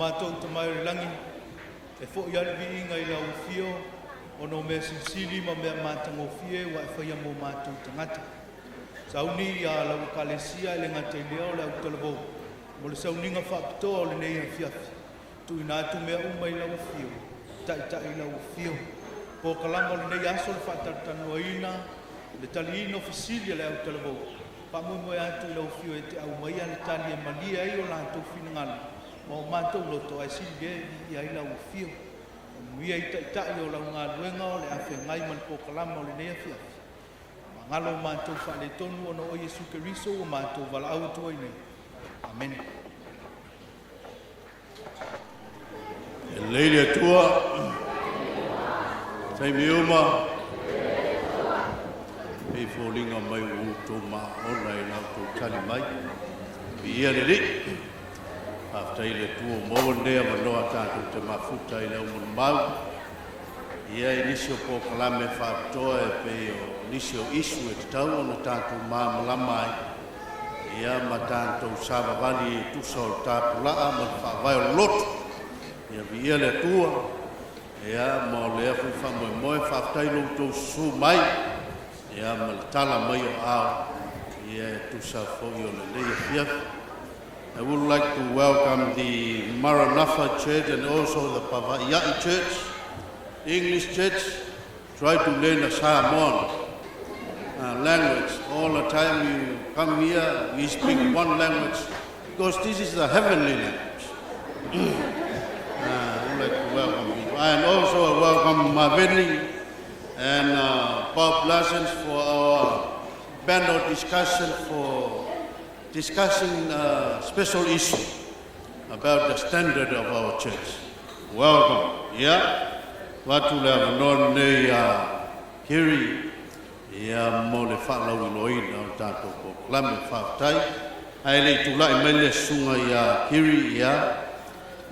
mātou te mairilangi, e fo i alvi inga I lau fio, o no mea sinsili ma mea mātango fie, wa e whaia mō mātou tangata. Sauni a lau kalesia le ngata I leo le au talabou, mo le sauninga whaapitoa o le nei a fiafi, tu I nātu mea umai lau fio, tai lau fio, po kalama o le nei aso le whaatartanu aina, le tali ino fisilia le au talabou, Pamui atu I lau fio e te au mai ale tali e malia I o lātou finangana. Ma o mātou loto ai sili I ai lau fio. Mia I tai o lau ngā luenga o le awhi ngai man po kalama o le nea fiafi. Ma ngalo mātou whale tonu o no o Yesu Keriso o mātou wala au tua I nei. Amen. E leile atua. Taimi uma. Pei fōlinga mai o tō mā ona I lau tō tali mai. Ia le li. Aftai le tuo mo nea manoa tātou te mafuta I lau mun mau. Ia I nisio po kalame whātoa e pei o nisio isu e te tau o na tātou mā malama ai. Ia ma tātou sāwa wali e tusa o tāpulaa ma whawai o loto. Ia vi ia le tua. Ia ma o lea fu whamoe moe whaftai lo tō su mai. Ia ma le tala mai o ao. Ia e tusa fōi o le leia fiafi. I would like to welcome the Maranatha Church and also the Pavaiai Church, English Church. Try to learn the Samoan language. All the time you come here, we speak one language because this is the heavenly language. I would like to welcome you. And also welcome Maveni and Bob Lassens for our panel discussion for discussing a special issue about the standard of our church. Welcome. Yeah? Watu le non nei kiri ia mo le whalau iloina o tātou po klame whaftai. Ai le tulai mai le sunga ia kiri ia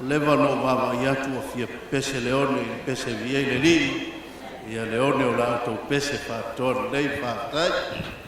lewa no mama ia tua fia pese leone pese vie le li ia leone o tātou pese whaftor nei whaftai. Hallelujah.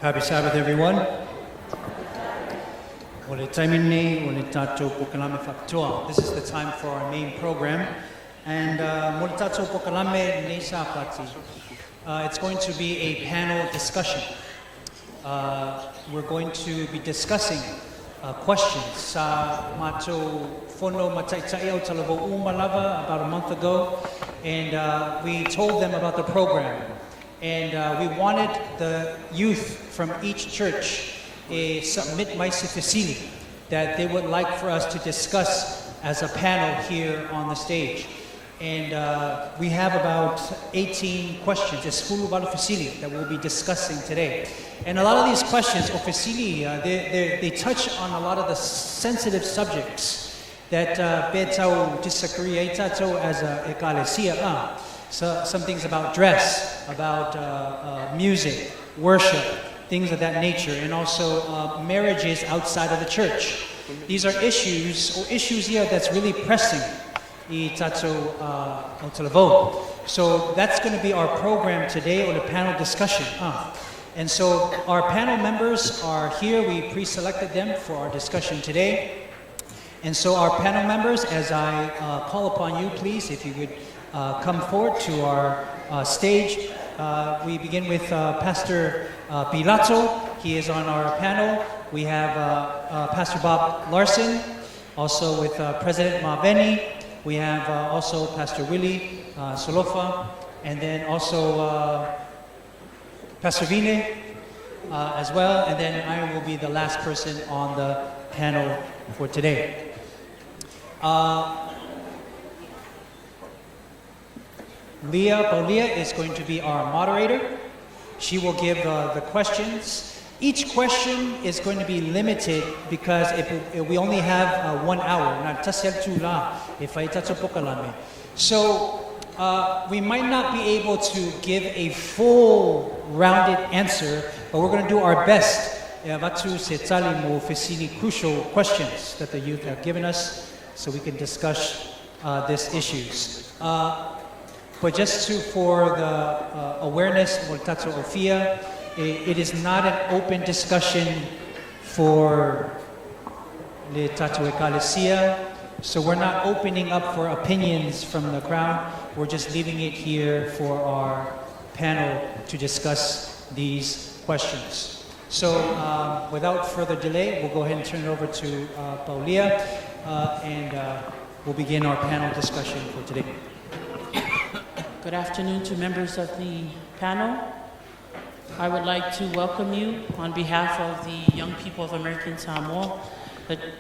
Happy Sabbath, everyone. This is the time for our main program. And it's going to be a panel discussion. We're going to be discussing questions. About a month ago, and we told them about the program. And we wanted the youth from each church submit my facility that they would like for us to discuss as a panel here on the stage. And we have about 18 questions. It's full about facility that we'll be discussing today. And a lot of these questions, they touch on a lot of the sensitive subjects that Betao disagree as a ecclesia. So some things about dress, about music, worship, things of that nature, and also marriages outside of the church. These are issues here that's really pressing. So that's going to be our program today, or the panel discussion. And so our panel members are here. We pre-selected them for our discussion today. And so our panel members, as I call upon you, please, if you would come forward to our stage. We begin with Pastor Pilato. He is on our panel. We have Pastor Bob Larson, also with President Maveni. We have also Pastor Willie Solofa, and then also Pastor Vine as well. And then I will be the last person on the panel for today. Paulia is going to be our moderator. She will give the questions. Each question is going to be limited because we only have 1 hour. So we might not be able to give a full rounded answer, but we're going to do our best. Crucial questions that the youth have given us so we can discuss these issues. But just for the awareness, it is not an open discussion for the Tato Ecclesia. So we're not opening up for opinions from the crowd. We're just leaving it here for our panel to discuss these questions. So without further delay, we'll go ahead and turn it over to Paulia, and we'll begin our panel discussion for today. Good afternoon to members of the panel. I would like to welcome you on behalf of the young people of American Samoa,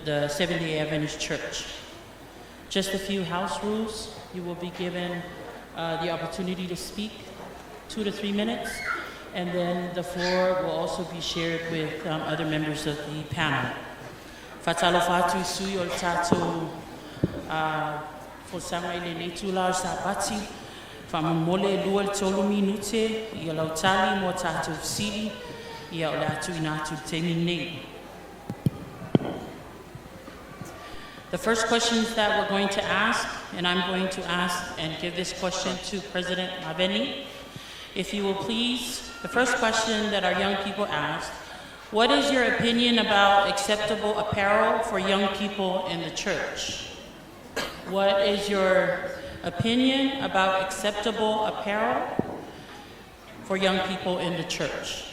the Seventh-day Adventist Church. Just a few house rules. You will be given the opportunity to speak 2 to 3 minutes, and then the floor will also be shared with other members of the panel. Fatalo fatu sui ol tato fosanga ile netula sabati. Famole lual tolu minute, ia lautali mo tatu sili, ia olatu inatu temine. The first questions that we're going to ask, and I'm going to ask and give this question to President Maveni. If you will please, the first question that our young people asked, what is your opinion about acceptable apparel for young people in the church? What is your opinion about acceptable apparel for young people in the church?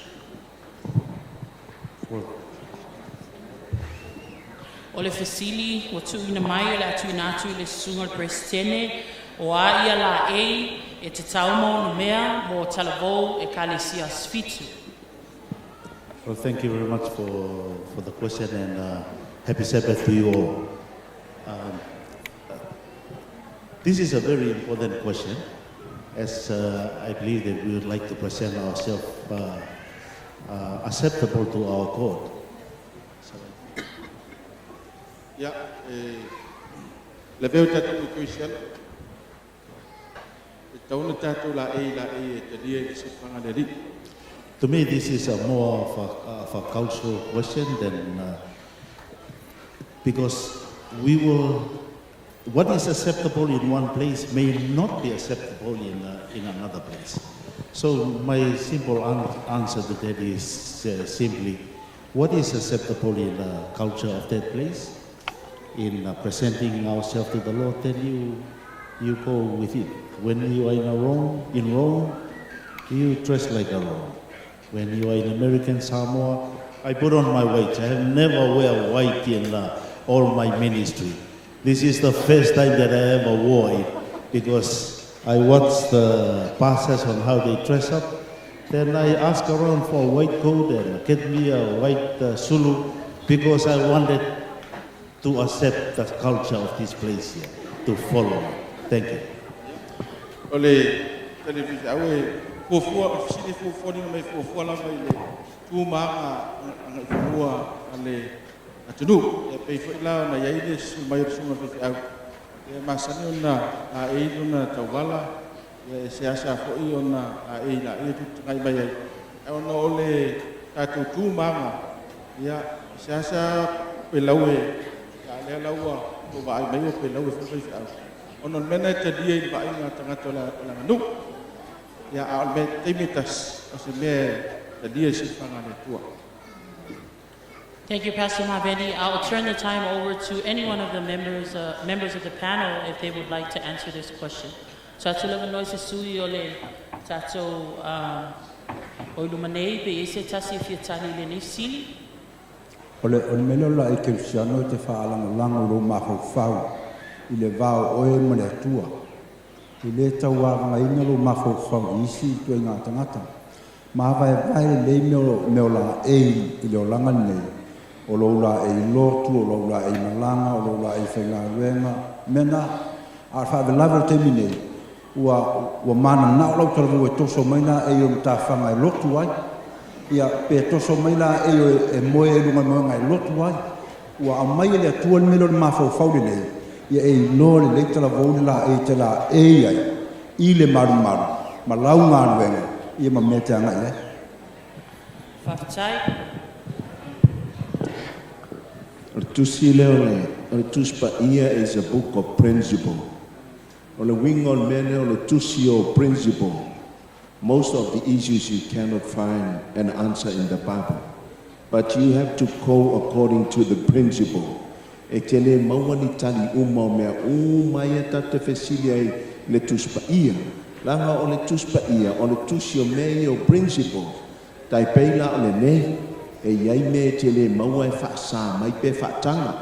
Ole fasili o tu ina mai la tu inatu le sungal prestene o a ia la e te taumo no mea mo talavo e kalesia sfitu. Well, thank you very much for the question, and happy Sabbath to you all. This is a very important question, as I believe that we would like to present ourselves acceptable to our God. Yeah, level tatu Christian. Tahu tatu la e te dia sepanga dari. To me, this is more of a cultural question than because we will what is acceptable in one place may not be acceptable in another place. So my simple answer to that is simply, what is acceptable in the culture of that place, in presenting ourselves to the Lord, then you go with it. When you are in Rome, you dress like a Rome. When you are in American Samoa, I put on my white. I have never wear white in all my ministry. This is the first time that I ever wore it, because I watched the pastors on how they dress up. Then I asked around for a white coat and get me a white sulu, because I wanted to accept the culture of this place here, to follow. Thank you. Ole television awe fofua sini fofua ni mai fofua la mai le tu manga ang fofua ale atunu e pe fo la na yai le su mai su ma fe au e masani ona a e ona tawala e siasa fo I ona a e la e tu ngai mai e ona ole tatu tu manga ya siasa pe lawe ya le lawa to vai mai pe lawe fo fe au ono mena te dia I vai nga tanga tola manu ya albe timitas asime te dia si fanga le tua. Thank you, Pastor Mavedi. I'll turn the time over to any one of the members of the panel if they would like to answer this question. Tato lava noi se sui ole tato oilumanei pe ese tasi fiatani le nifsili. Ole melo la e kelsiano te faalang lango lo mafau I le vao oe mo le atua. I le taua nga inga lo mafau isi tue ngā tangata. Ma vai le meo la I le olanga nei. O lo la lotu, o lo la malanga, o lo la whainga ruenga. Mena, a whavelava te mine. Ua mana na lau taravu e toso maina e o ta whanga lotu ai. Ia pe toso maina e moe e lunga moe ngai lotu ai. Ua a mai le atua melo le mafau nei. Ia e no le tala vole la e tala e ai I le maru ma lau ngā ruenga ia ma mea te anga I le Whaftai. O tusi leo o tuspa ia is a book of principle. O le winga o mene o le tusi o principle. Most of the issues you cannot find an answer in the Bible, but you have to go according to the principle. E tele maua ni tali uma o mea mai e tate whesilia I le tuspa ia. Langa o le tuspa ia, o le tusi o mea o principle. Tai peila o le nei, e iai me tele maua e whaasa mai pe whaatanga.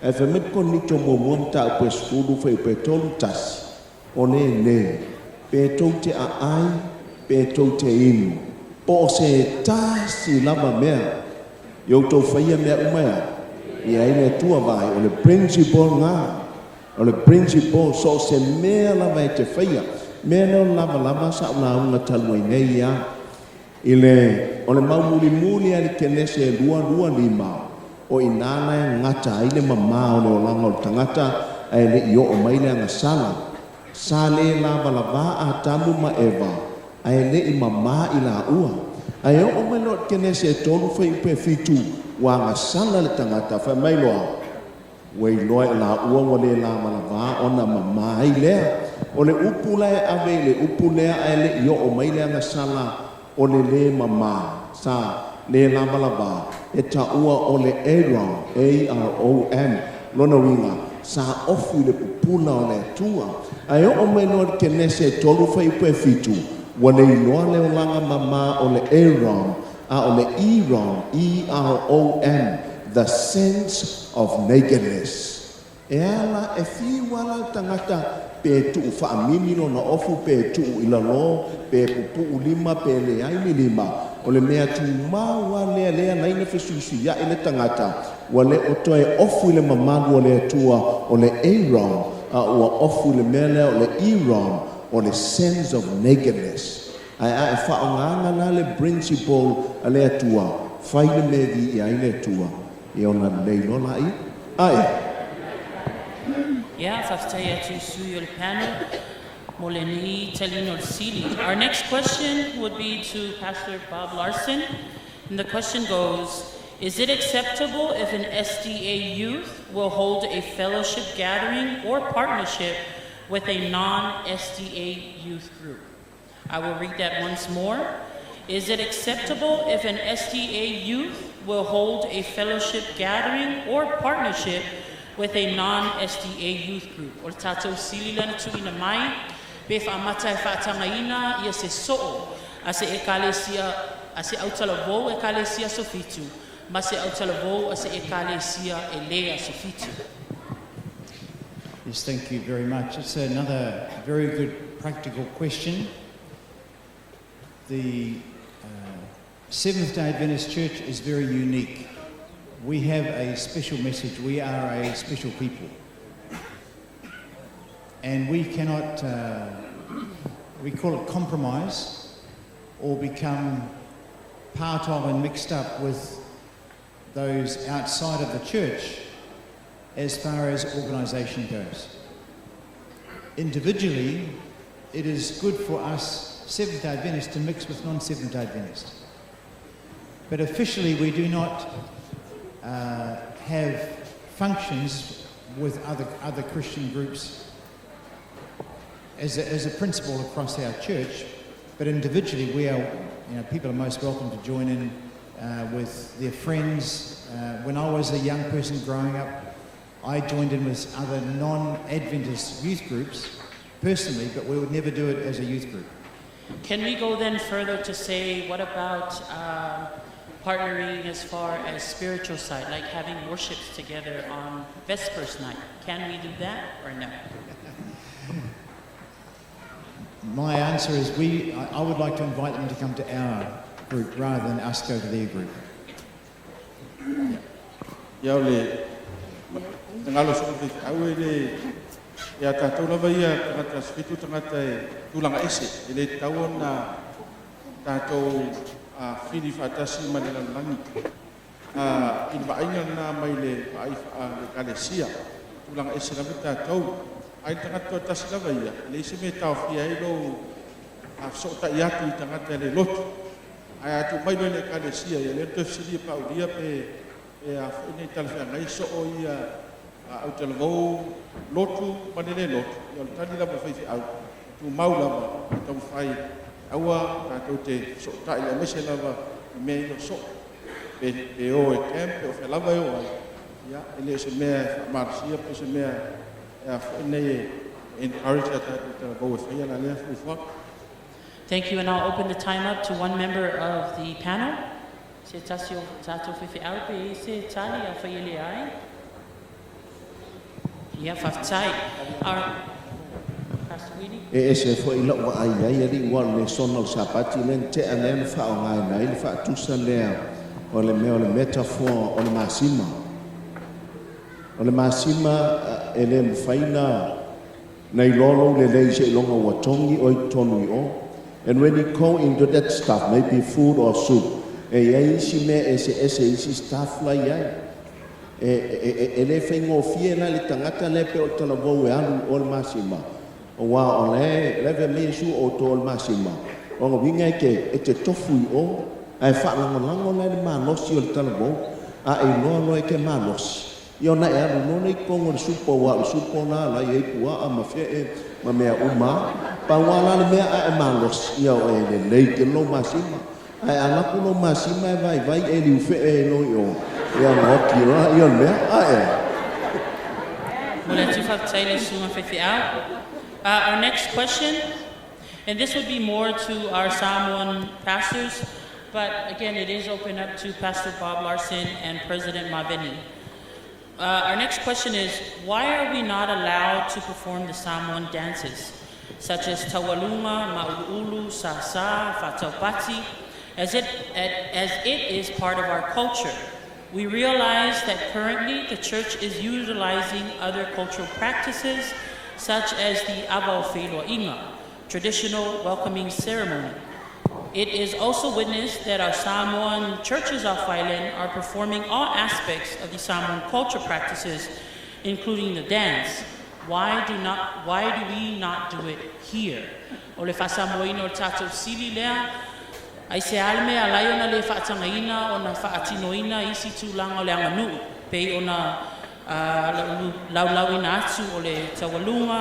E whamet ko nito mo muamta o pe skulu whai pe tolu tasi. O le ne, pe tau te a ai, pe tau te inu. Po se tasi lava mea, yo tau whaia mea umea. Ia ele tua vai o le principle nga o le principle so se mea lava e te whaia mea no lava sa una unga talua nei ia ile o le maumuli ali kenese lua lima o inana e ngata ile mama o le olanga o tangata e le io o maile anga sa le lava a tamu ma eva a le I mama I la ua a o melo kenese tolu whai pe fitu wa nga sala le tangata fa mai loa wei loa la ua wale la malava ona mama ai lea o le upula e ave le upulea ai le io o mai lea nga sala o le mama sa le la malava e ta ua o le Aaron A-R-O-N lona winga sa ofu le pupula o le tua ai o mai no ke nese tolu fai pe fitu wale loa le olanga mama o le Aaron o le E-R-O-N, the sense of nakedness. E ala e fiwala tangata pe tu whaamini no na ofu pe tu ilalo, pe pupu ulima, pe le aini lima. O le mea tu maua lea naina fesusi ya ele tangata. Wale otoe ofu ile mamadu o le atua o le Aaron, ua ofu ile mea o le Aaron, o le sense of nakedness. Ai e whaonganga na le principle a le atua, whaile mevi I ai le atua, I ona leilo la I. Ai. Yeah, whaftai atu sui o le panel, mo le ni talino sili. Our next question would be to Pastor Bob Larson, and the question goes, Is it acceptable if an SDA youth will hold a fellowship gathering or partnership with a non-SDA youth group? I will read that once more. Is it acceptable if an SDA youth will hold a fellowship gathering or partnership with a non-SDA youth group? O le tātou sili lana tuina mai, pe whaamata e whaatangaina ia se so'o, a se ekalesia, a se autalavou ekalesia sofitu, ma se autalavou a se ekalesia e lea sofitu. Yes, thank you very much. It's another very good practical question. The Seventh-day Adventist Church is very unique. We have a special message. We are a special people. And we cannot, we call it compromise, or become part of and mixed up with those outside of the church as far as organisation goes. Individually, it is good for us Seventh-day Adventists to mix with non-Seventh-day Adventists. But officially, we do not have functions with other Christian groups as a principle across our church. But individually, we are, people are most welcome to join in with their friends. When I was a young person growing up, I joined in with other non-Adventist youth groups personally, but we would never do it as a youth group. Can we go then further to say, what about partnering as far as spiritual side, like having worships together on Vespers night? Can we do that or no? My answer is I would like to invite them to come to our group rather than us go to their group. Ia ole ngalo so ke au ele ia tātou lava ia tangata spitu tangata e tulanga ese ele tau na tātou whiri whatasi manilangi i vaainga na mai le kalesia tulanga ese lava tātou ai tangata tasi lava ia le ise me tau whia ilo so ta iatu i tangata le lotu ai atu mai le kalesia ia le tefsiri paulia pe e a whene talwhia ngai so o ia au te lavou lotu manele lotu i al tani lava whaifi au tu mau lava tau whai aua tātou te so tai le mese lava i mea ilo so pe o e kem pe o whai lava e o ai ia ele se mea marsia pe se mea e a whene e encourage a tātou te lavou e whai ala lea fufuak. Thank you, and I'll open the time up to one member of the panel. Se tasi o tātou whewhi au pe se tali a whaiele ai. Ia whaftai. Pastor Weedy? E se fo ila wa ai ai ri wa le sonal sapati len te alen fa o ngai nai le fa tusa le o le metaphor o le masima. O le masima ele mfaina nei lolo le le se longa wa tongi o I tonu I o. And when you go into that stuff, maybe food or soup, e si me ese isi stuff la ia ele fengo fiena le tangata le pe o tala vo e anu ol masima o wa o le ve me su o to ol masima o ngo winga ke e te tofu o ai fa lango le ma no si ol tala vo a e no e ke ma no io na e anu no nei kongo le supo wa le supo na la e kua a ma fe e ma me uma pa wala le me a e ma no io e le ke no masima ai ana kuno masima vai e liu fe e no io ia ngoti ra ia me Mole tu whaftai le suma whewhi au. Our next question, and this would be more to our Samoan pastors, but again it is open up to Pastor Bob Larson and President Maveni. Our next question is, why are we not allowed to perform the Samoan dances, such as Tawaluma, Ma'ulu, Sasa, Fataupati, as it is part of our culture? We realize that currently the church is utilizing other cultural practices, such as the Abauwheloa'inga, traditional welcoming ceremony. It is also witnessed that our Samoan churches off island are performing all aspects of the Samoan culture practices, including the dance. Why do we not do it here? O le whasamoina o tātou sili lea, Ai se alme alai ona le whaatangaina, ona whaatinoina, isi tūlanga o le anganu, pei ona lauina atu o le tawalunga,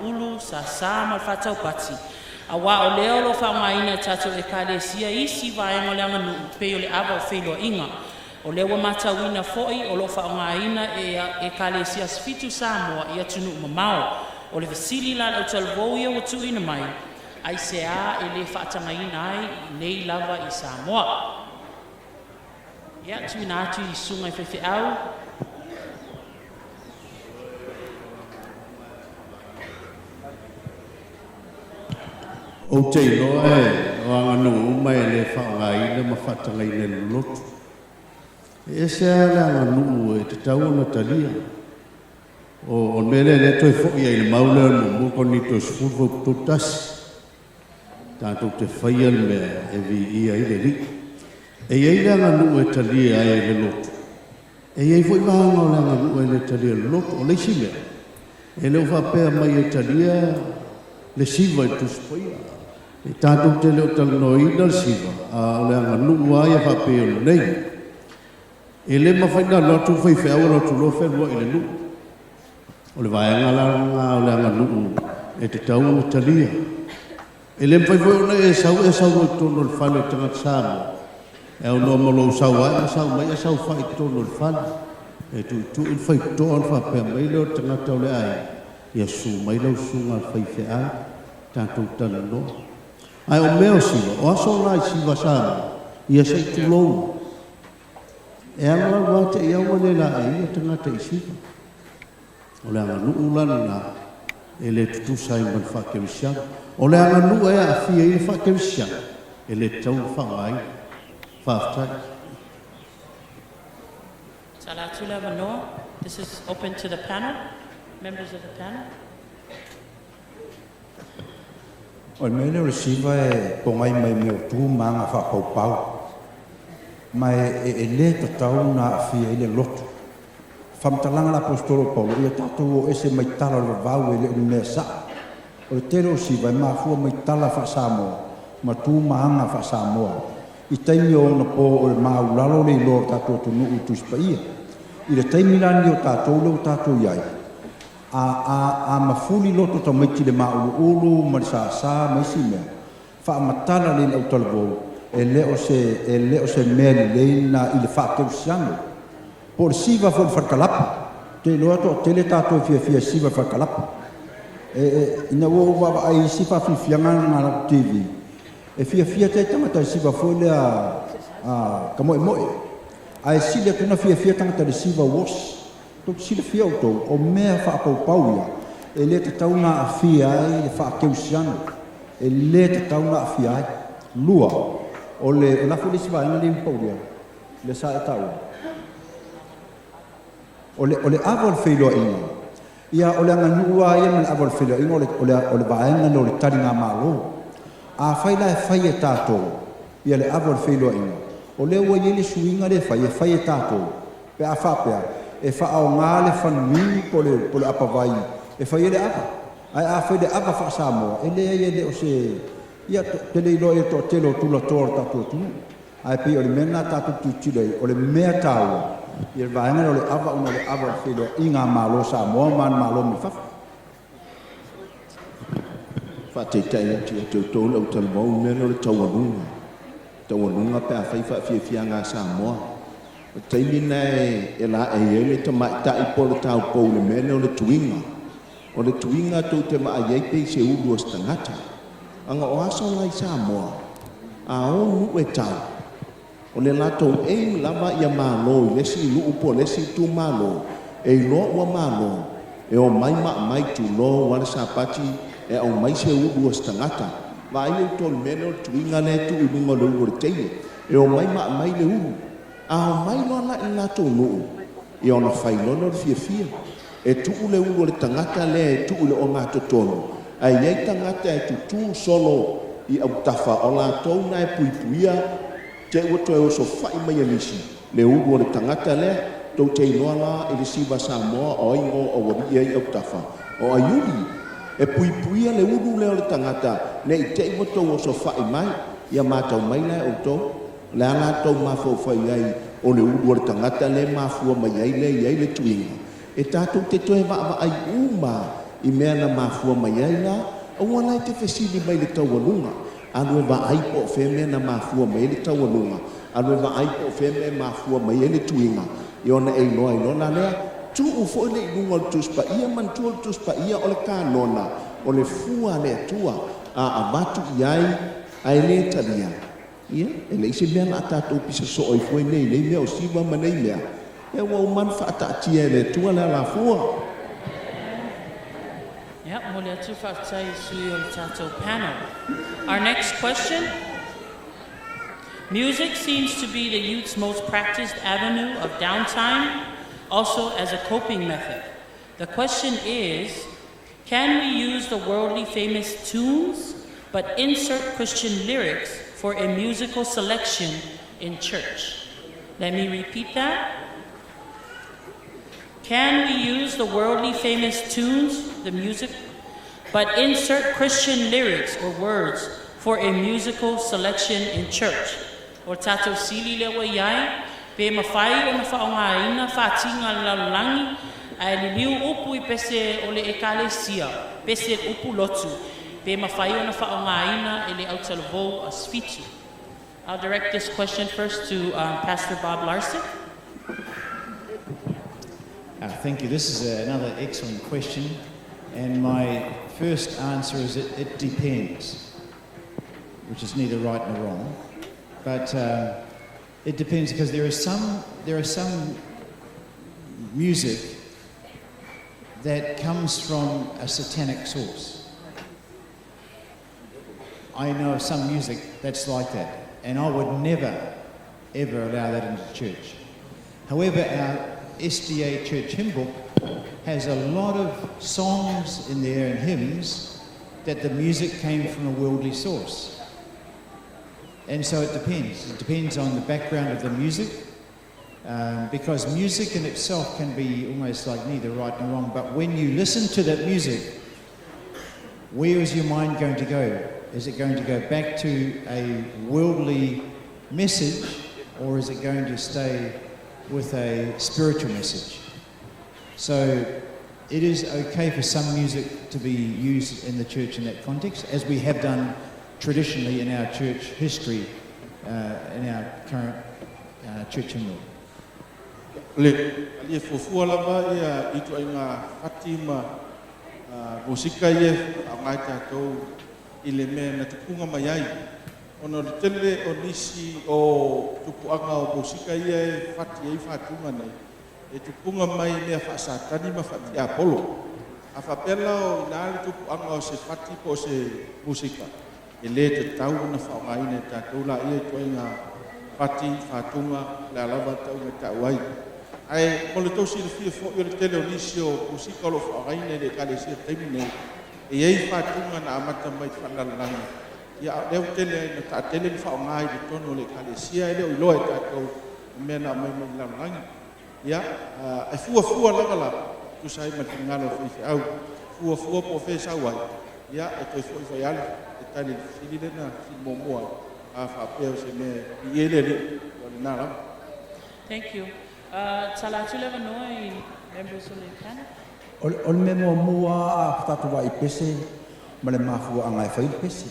maulu, sa ma whatau pati. A wā o leo lo whaungaina tato e kālesia isi vaenga o le anganu, pei o le awa o wheloa inga. O lewa matauina foi, o lo whaungaina e kālesia sfitu Samoa i atunu mamao. O le vasili la au talvoia o tuina mai. Ai se a e le whaatangaina ai nei lava i Samoa. Ia tuina atu i sunga i whewhi au. O te iloa o anganu umai le whaungaina ma whatangaina lotu. E se ala anganu e te tau na talia. O mele le toi fo'i ai le maule o mo koni to sfurfo tutasi. Tātou te whaia mea e vi ia i le ri. E iei le anganu e talia ai le lotu. E iei fo'i mahanga o le anganu e le talia le lotu o leisi mea. E leo whapea mai e talia le siva i tuspoia. E tātou te leo talanoina le siva. O le anganu ai e whapea o nei. E le mawhaina lotu whaiwhea o lotu lo whenua i le nu. O le vaenga langa o le anganu e te tau o talia. E le mwhaiwhai ona e sau o tono le whale tanga Samoa. E o noa malo sau ai, sau mai e sau whai tono le whale. E tu il whai toa on whapea mai leo tanga tau le ai. Ia su mai lau sunga al whaiwhai ai, tātou tala no. Ai o meo siwa, o aso lai siwa Samoa, ia sei tu lou. E ala wate i awa le la e ia tanga te i siwa. O le anga nuu lana e le tutusa i man whakewisianga. O le anga nuu e a fia i whakewisianga. E le tau whangai, whaftai. Salatula Manoa, this is open to the panel, members of the panel. O mele o le siva e pongai mai meo tū maanga whakaupau. Mai e le tatau na fia i le lotu. Whamtalanga la apostolo Paulo, ia tātou o ese mai tala o vau e le mea sa. O le tere o siva e mafua mai tala wha Samoa, ma tū maanga wha Samoa. I taimi o na po o le maulalo le ilo tātou tunu u tuspaia. I le taimi lani o tātou leo tātou iai. A mafuli loto ta maiti le maulu ulu, ma le sa maisi mea. Wha matala le au talvou, e leo se mea le na i le whakeu siango. Por siva foi whakalapa. Te loa to tele tātou fia siva whakalapa. Ina wo wa ai siva fianga na TV. E fia te tangata siva foi le a kamoe. Ai sile tuna fia tangata le siva was. Tok sile fia o mea whakapau ia. E le te tauna a fia ai le whakeusiano. E le te tauna a fia ai. Lua. O le lafu le siva ina le mpauria. Le sa e tau. O le avol wheloa inga. Ia o le anganua ia me le avol wheloa inga o le vaenga no le taringa malo. A whaila e whai e tātou. Ia le avol wheloa inga. O le ua iele suinga le whai e tātou. Pe a whapea. E wha au ngā le whanui po le apawai. E whai e le ava. Ai a whai le ava wha Samoa. E le o se... Ia te le ilo e to telo tula tōra tātou tunu. Ai pi o le mena tātou tutilei. O le mea tāua. Ia vaenga o le ava una le ava whelo i ngā mālo Samoa man mālo mi whawha. Whatetai ati a tau tōna au talamau mena o le tauanunga. Tauanunga pe a whaiwha fia ngā Samoa. O taimina e la e le tamai tai po le tau pou le mena o le tuinga. O le tuinga tau te maa iei pei se ulu o stangata. Anga o asa lai Samoa. A o nu e tau. O le lato e lava ia malo, lesi lu upo, lesi tu malo, e lo ua malo, e o mai tu lo, wale sapati, e o mai se udu o stangata. Vai o tol meno tuinga le tu uningo le uru teile, e o mai le uru. A o mai lo na i lato nuu, e o na whailono fia. E tu le uru le tangata le, tu le o ngato tono. A iei tangata e tu solo i au tafa, o la tau na e puipuia, te ua toe o so whai mai alisi. Le ugu o le tangata le, tau te inoa la e le siva Samoa o ingo o wari ei au tafa. O ayuri, e puipuia le ugu leo le tangata, ne i te ua tau o so whai mai, ia mātou mai lai o tō, le ala tau mawhawhai ai, o le uru o tangata le mafua mai ai le tuinga. E tātou te toe wa ai uma i mea na mafua mai ai la, aua lai te whesili mai le tauanunga. Alue wa ai po whemea na mafua mai le tauanunga. Alue wa ai po whemea mafua mai le tuinga. I ona e noa na lea, tu ufo le inunga o tuspa ia mantua o tuspa ia o le kānona, o le fua le atua, a matu iai, ai le talia. Ia, e le isi mea na tātou pisa so oi fwoi nei mea o siwa ma nei mea. E wau man whaatatia e le tua le la fua. Yep, mole atu whaatai sui o le tātou panel. Our next question. Music seems to be the youth's most practiced avenue of downtime, also as a coping method. The question is, can we use the worldly famous tunes, but insert Christian lyrics for a musical selection in church? Let me repeat that. Can we use the worldly famous tunes, the music, but insert Christian lyrics or words for a musical selection in church? O tātou sili lewa iai, pe mawhai o na whaongaina, whātinga lalangi, ai li liu upu I pese o le ekalesia, pese upu lotu, pe mawhai o na whaongaina e le autalavo a sfitu. I'll direct this question first to Pastor Bob Larson. Thank you. This is another excellent question. And my first answer is it depends, which is neither right nor wrong. But it depends because there are some music that comes from a satanic source. I know of some music that's like that, and I would never, ever allow that into church. However, our SDA Church Hymn Book has a lot of songs in there and hymns that the music came from a worldly source. And so it depends. It depends on the background of the music, because music in itself can be almost like neither right nor wrong. But when you listen to that music, where is your mind going to go? Is it going to go back to a worldly message, or is it going to stay with a spiritual message? So it is okay for some music to be used in the church in that context, as we have done traditionally in our church history, in our current church hymn book. Le fofua lava ia itu ai ngā Fatima musika ia ngai tātou I le mea na tupunga mai ai. Ono le tele o nisi o tupuanga o musika ia e whati ai whatunga nei. E tupunga mai mea whaasatani ma whati Apollo. A whapela o inari tupuanga o se whati po se musika. E le te tau na whaongaine tātou la ia toi ngā whati whatunga le alawa tau me tau ai. Ai, mo le tausi le fia fo i le tele o nisi o musika o lo whaongaine le kale sia taimi nei. E ei whatunga na amata mai whanalanga. Ia leo tele na ta tele ni whaongai le tono le kale sia e leo iloa e tātou mea na mai mai lalangi. Ia, e fua langa la, tu sai ma tingalo fi au, fua po fe sau ai. Ia, e toi fua i ale, e tali fili le na fi momoa, a whapeo se me I ele li, o le nara. Thank you. Salatu lewa noi, members of the panel. O le memo mua a whatatua I pese, ma le mafua anga e whaile pese.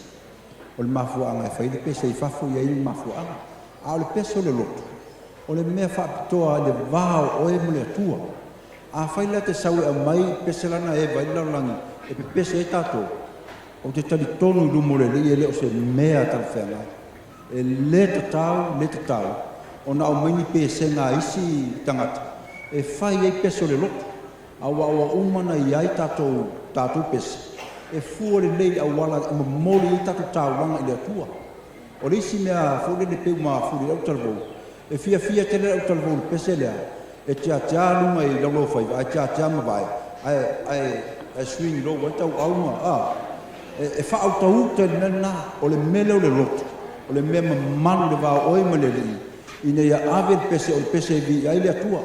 O le mafua anga e whaile pese I whafu I aini mafua anga. A o le pese o le loto. O le mea whapitoa le vāo o e mule atua. A whaile te sau e mai pese lana e vailalangi, e pe pese e tātou. O te tali tonu I lumore le I ele o se mea talwhenga. E le te tau, o na o maini pese ngā isi tangata. E whai e pese o le loto. Awa umana I ai tātou pese. E fua le lei awala I mamori I tātou tāwanga I le atua. O le isi mea fua le peu maa furi au talvou. E fia tele au talvou le pese lea. E tia lunga I laulo whai, ai tia mawai. Ai swing lo, wai tau aunga. E wha au tau te nena o le mele o le loto. O le mea manu le vāo oe ma le lei. Ina ia ave le pese o le pese vi ai le atua.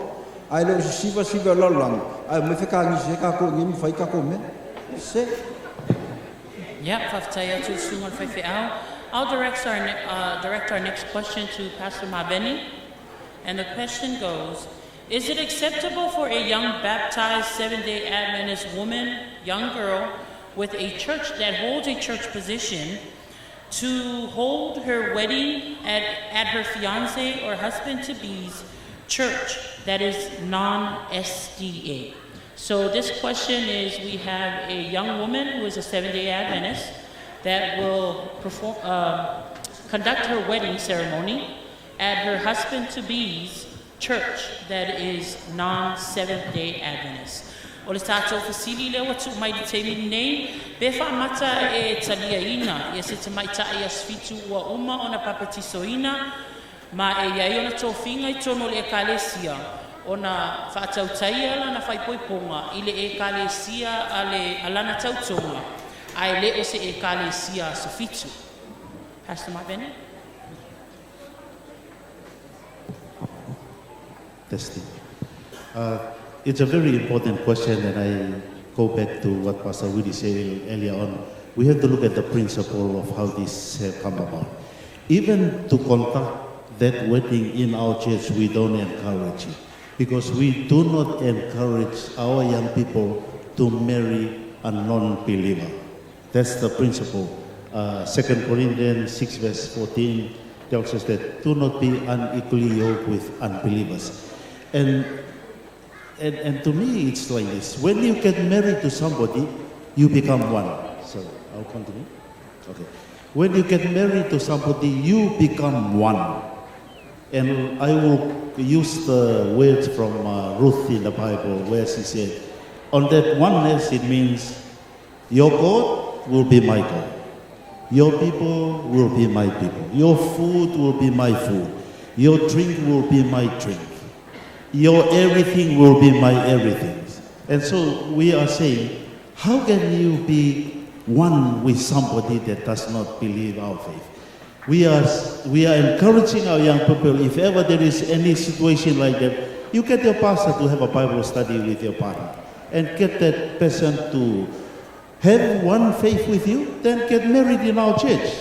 Ai le siva lalang. Ai me feka ngi se ka ko ngi fai ka ko me. Se. Ja, whaftai atu sunga whaiwhi au. I'll direct our next question to Pastor Mabeni. And the question goes, is it acceptable for a young baptized Seventh-day Adventist woman, young girl, with a church that holds a church position to hold her wedding at her fiance or husband-to-be's church that is non-SDA? So this question is, we have a young woman who is a Seventh-day Adventist that will conduct her wedding ceremony at her husband-to-be's church that is non-Seventh-day Adventist. O le tātou fasili leo atu mai di teimi nei, be whaamata e talia ina, e se te mai tae asfitu ua uma o na papatisoina, ma e iai o na tōwhinga I tono le ekalesia, o na whaatautaia la na whaipoiponga, I le ekalesia a le alana tautonga, ai le o se ekalesia asfitu. Pastor Mabeni? Testing. It's a very important question, and I go back to what Pastor Willie said earlier on. We have to look at the principle of how this come about. Even to conduct that wedding in our church, we don't encourage it, because we do not encourage our young people to marry a non-believer. That's the principle. 2 Corinthians 6 verse 14 tells us that do not be unequally yoked with unbelievers. And to me, it's like this. When you get married to somebody, you become one. So, I'll continue. Okay. When you get married to somebody, you become one. And I will use the words from Ruth in the Bible, where she said, on that oneness, it means your God will be my God. Your people will be my people. Your food will be my food. Your drink will be my drink. Your everything will be my everything. And so we are saying, how can you be one with somebody that does not believe our faith? We are encouraging our young people, if ever there is any situation like that, you get your pastor to have a Bible study with your partner and get that person to have one faith with you, then get married in our church.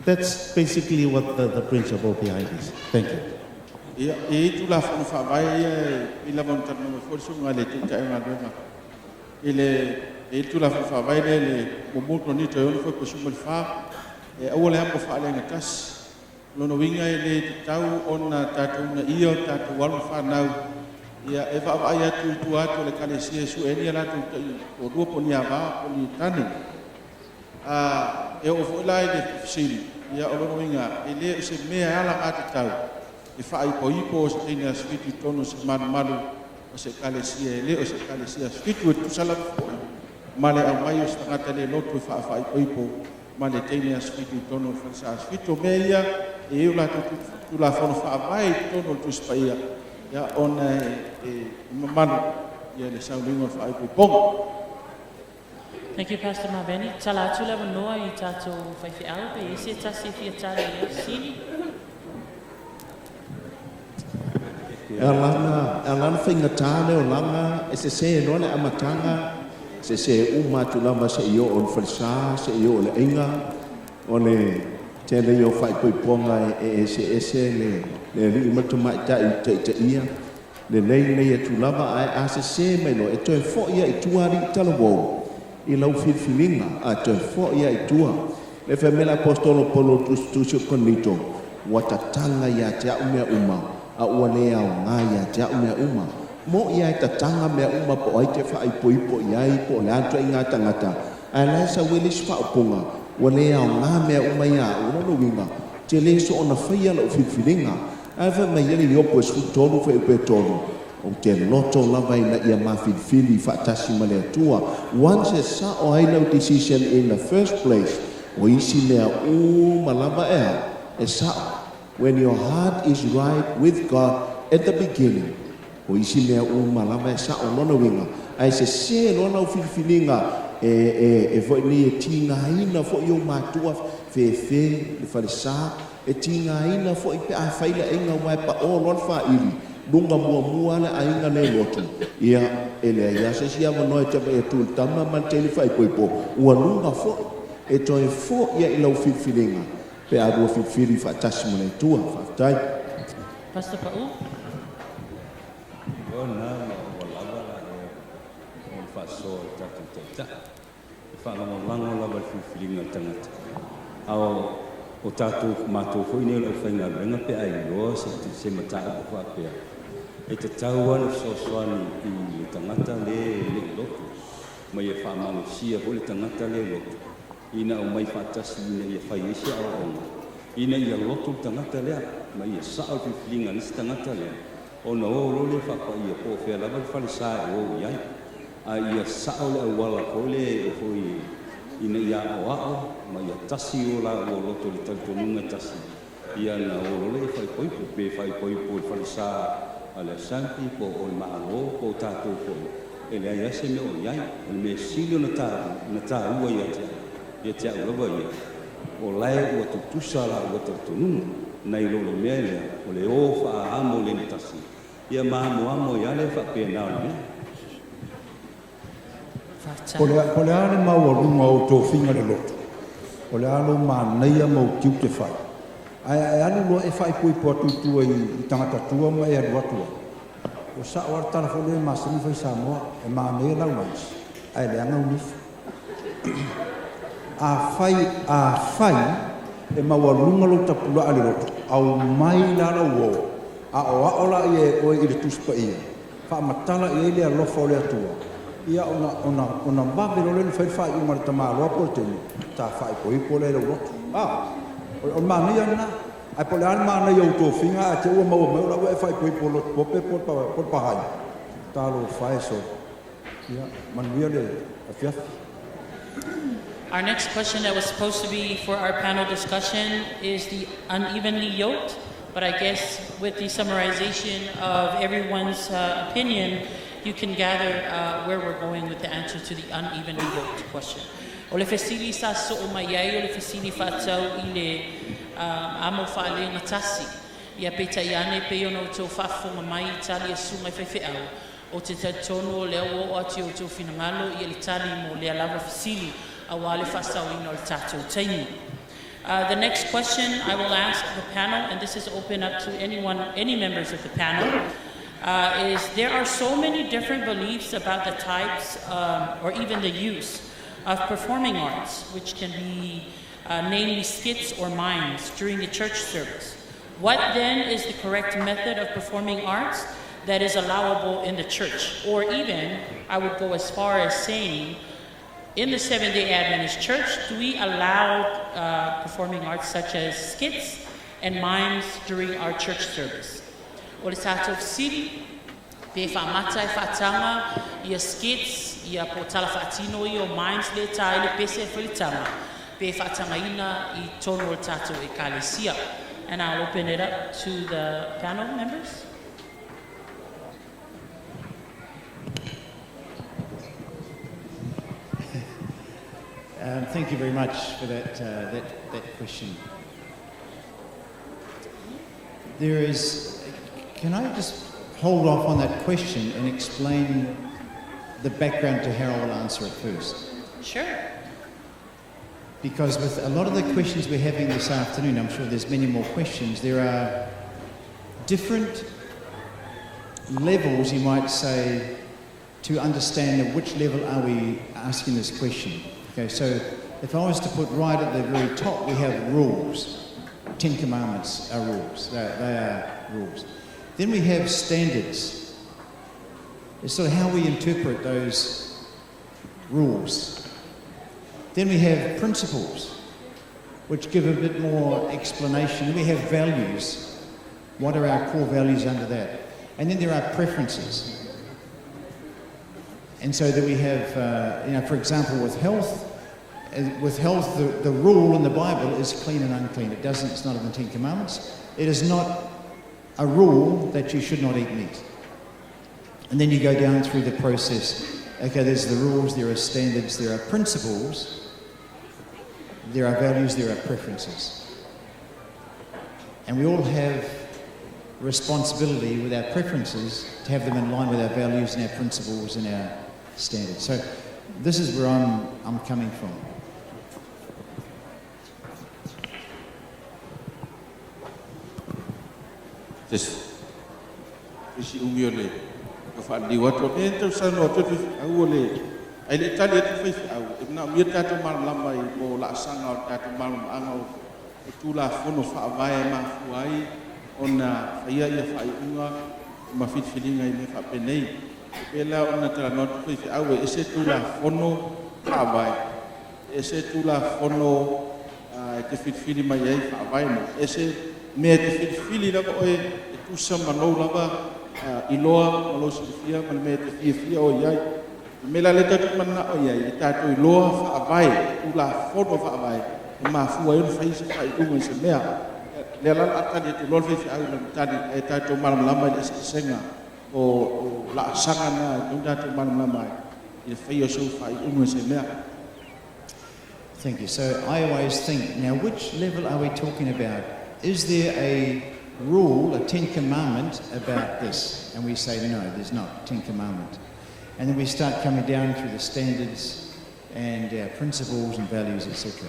That's basically what the principle behind this. Thank you. Ia e tu la fo fa vai I la von tanu fo so ngale tu ta nga do nga ile e tu la fo fa vai le mo mo to ni to yo fo ko shumul fa e awole ha ko fa le nga tas lo no winga ile tau ona tatu na io tatu wal fa nau ia e fa vai tu ato le kale si su e ni la tu o do po ni ava po ni tani e o fo la de sil ia o lo winga ile se me ala ata tau I fai po ipo se tene asfitu tono se malu o se kalesia ele o se kalesia asfitu tu sala male au mai o se tangata le lotu fai po ipo male tene asfitu tono fa asfitu meia e eu la tu la fono fa mai tono tu spaia ya on malu ya le saulingo fai po ipo. Thank you, Pastor Mabeni. Tala tula noa I tato fai fi albe ese tasi fi tala sini. Alana whainga tāne o langa, e se none amatanga, se umatu lama se io o whalisa, se io o le inga, o le tele io whai poiponga e se le ringi matumai ta ia, le nei e tu lava ai a se mai no, e toi fo ia I tuari tala wou, I lau filfilinga, a toi fo ia I tua, le whamela apostolo polo tusio konito, watatanga ia te aumea umau, a ua lea o ngāia te au mea uma. Mo ia e tatanga mea uma po ai te wha ipo iai po le atua I ngā tangata. A laisa welis wha oponga, ua lea o ngā mea uma ia urono winga, te leso o na whaia la o whiwhiringa. A wha mai ele li opo e sutonu wha upe tonu. O te loto lava ina ia mawhilfili wha tasi ma lea tua. Once e sa o ai lau decision in the first place, o isi lea uma lava ea, e sa when your heart is right with God at the beginning, o isi mea malama e sa o lona winga, ai se lona o whiwhilinga e foi ni e tina ina fo I o matua fe le falesa e tina ina fo I pe a faila inga wai pa o lon fa ili lunga mua le ainga le lotu ia ele ia se sia mo e te e tu tama manteli fai poipo ua lunga fo e toi fo ia I lau whiwhiringa, pe a rua whiwhiri whaatasi mo nei tua, whaatai. Pastor Pa'u. Ona o lava la o faso tatu tata. Fa la lango lava whiwhiringa tangata. Ao o tatu matou foi nei o whainga renga pe ai loa se mataa o whapea. E te tau ana sosoani I tangata le loto. Mai e whamanu sia ho le tangata le loto. Ina o mai whaatasi ina ia whaiese au onga. Ina ia loto tangata lea. Mai e sao whiwhiringa nisi tangata lea. Ona o role whapa ia po whea lava whale saa e o iai. A ia sao le awala ko le o hoi ina ia o ao. Ma ia tasi o la o loto le talitonunga tasi. Ia na o role whai poipo pe whai poipo le whale saa. Ale santi po o le maalo po tātou po. E le ai ase me o iai. O le me sili o na tā ua ia te au lava ia. O lae ua tutusa la ua talitonunga. Nei lo le mea lea. O le o wha amo le na tasi. Ia maamo amo ia le wha pia nao le mea. Po le ale mau alunga o tō whinga le loto. O le alo māneia mau tiu te whai. Ai alu loa e whai pui po atutua I tangata tua mai alu atua. O sa o artana whole masini whai Samoa e māneia lau mais. Ai le anga unifu. A whai e mau alunga lo tapula ale loto. Au mai lala uo. A o la I oe I le tuspa ia. Wha matala I le alofa o le atua. Ia ona mawe lo le whai umar tamā loa po tenu. Tā whai po ipo le loto. O mānia na. Ai po le ana mānia o tō whinga a te ua mau la ua e whai po ipo loto. Po pe po pahai. Tā lo whai so. Ia manuia le a fiafi. Our next question that was supposed to be for our panel discussion is the unevenly yoked, but I guess with the summarization of everyone's opinion, you can gather where we're going with the answer to the unevenly yoked question. O le fesili sa so o mai ai, o le fesili whātau I le amo whaale na tasi. Ia peta iane pe ono tō whafonga mai I tali a sunga I whewheau. O te tatono o leo o ati o tō whinangalo I le tali mo le alava fesili. The next question I will ask the panel, and this is open up to any members of the panel, is there are so many different beliefs about the types or even the use of performing arts, which can be namely skits or mimes during the church service. What then is the correct method of performing arts that is allowable in the church? Or even, I would go as far as saying, in the Seventh-day Adventist Church, do we allow performing arts such as skits and mimes during our church service? O le tātou siri, pe whamata I whatanga, ia skits, ia po tala whatino I o mimes le tā I le pese whalitanga, pe whatanga ina I tono o le tātou ekalesia. And I'll open it up to the panel members. Thank you very much for that question. Can I just hold off on that question and explain the background to how I'll answer it first? Sure. Because with a lot of the questions we're having this afternoon, I'm sure there's many more questions, there are different levels, you might say, to understand at which level are we asking this question. Okay, so if I was to put right at the very top, we have rules. 10 Commandments are rules. They are rules. Then we have standards. It's sort of how we interpret those rules. Then we have principles, which give a bit more explanation. Then we have values. What are our core values under that? And then there are preferences. And so that we have, for example, with health, the rule in the Bible is clean and unclean. It's not in the 10 Commandments. It is not a rule that you should not eat meat. And then you go down through the process. Okay, there's the rules, there are standards, there are principles, there are values, there are preferences. And we all have responsibility with our preferences to have them in line with our values and our principles and our standards. So this is where I'm coming from. tes isi ungi ole ka fa di watu e te sa no te au ole ai le tali te fai au e na mi ta te mal lama i mo la sanga ta te mal anga o tu la fono fa vai ma fuai ona ia fa unga ma fit feeling ai me fa penei e la ona tra no te fai au e se tu la fono fa vai e se tu la fono te fit feeling mai ai fa vai mo e se me te fit feeling la o e tu sa mano lava iloa malo sifia mal me te fia o iai me la leta tu mana o iai ta tu iloa fa vai tu la fono fa vai ma fu ai fa isi fa u se mea le la ata de tu lol fa au na tadi e ta tu mal lama de senga o la sanga na tu ta tu mal lama e fa yo so fa u se mea. Thank you. So I always think, now which level are we talking about? Is there a rule, a 10 commandment about this? And we say, no, there's not, 10 commandment. And then we start coming down through the standards and principles and values, etc.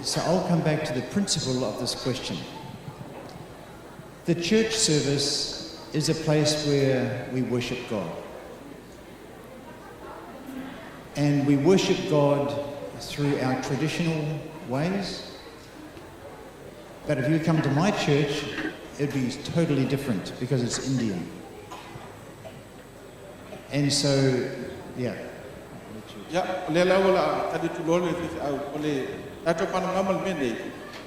So I'll come back to the principle of this question. The church service is a place where we worship God. And we worship God through our traditional ways. But if you come to my church, it'd be totally different because it's Indian. And so, yeah. Ya, le la wala tadi tu lole fi au ole tato pan ngamal mende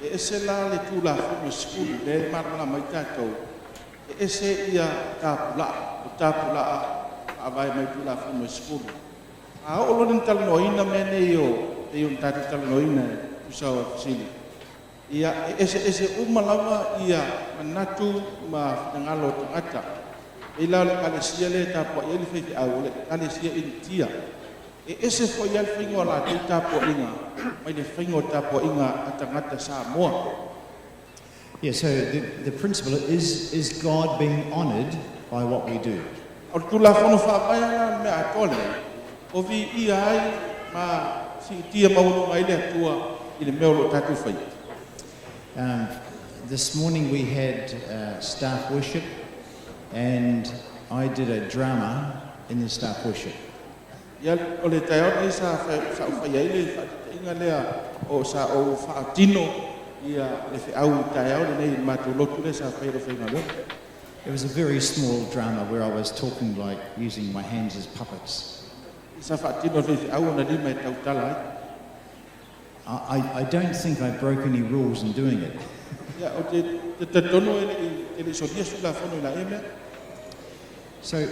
e esela le tu la fu school le mar la mai tato e ese ia ta pula avai mai tu la fu school a olo den tal noina mene yo e un tato tal noina usau sili ia ese umalama ia manatu ma ngalo tangata ila le kalesia le ta po ele fi au le kalesia intia e ese foi al fingo la ta po inga mai le fingo ta po inga atangata Samoa. Yeah, so the principle is God being honored by what we do. O tu la fono fa mai me atole o vi ia ma si tia mau mai le tua ile me lo tatu fai. This morning we had staff worship, and I did a drama in the staff worship. Ya ole tayo ni sa fa ile fa inga le o sa o fa tino ia le fa au tayo le ma tu lo tu le sa fa fa ngalo. It was a very small drama where I was talking like using my hands as puppets. Sa fa tino le fa au na di mai tau tala. I don't think I broke any rules in doing it. Ya o te tono ele so dia su la fono la eme. So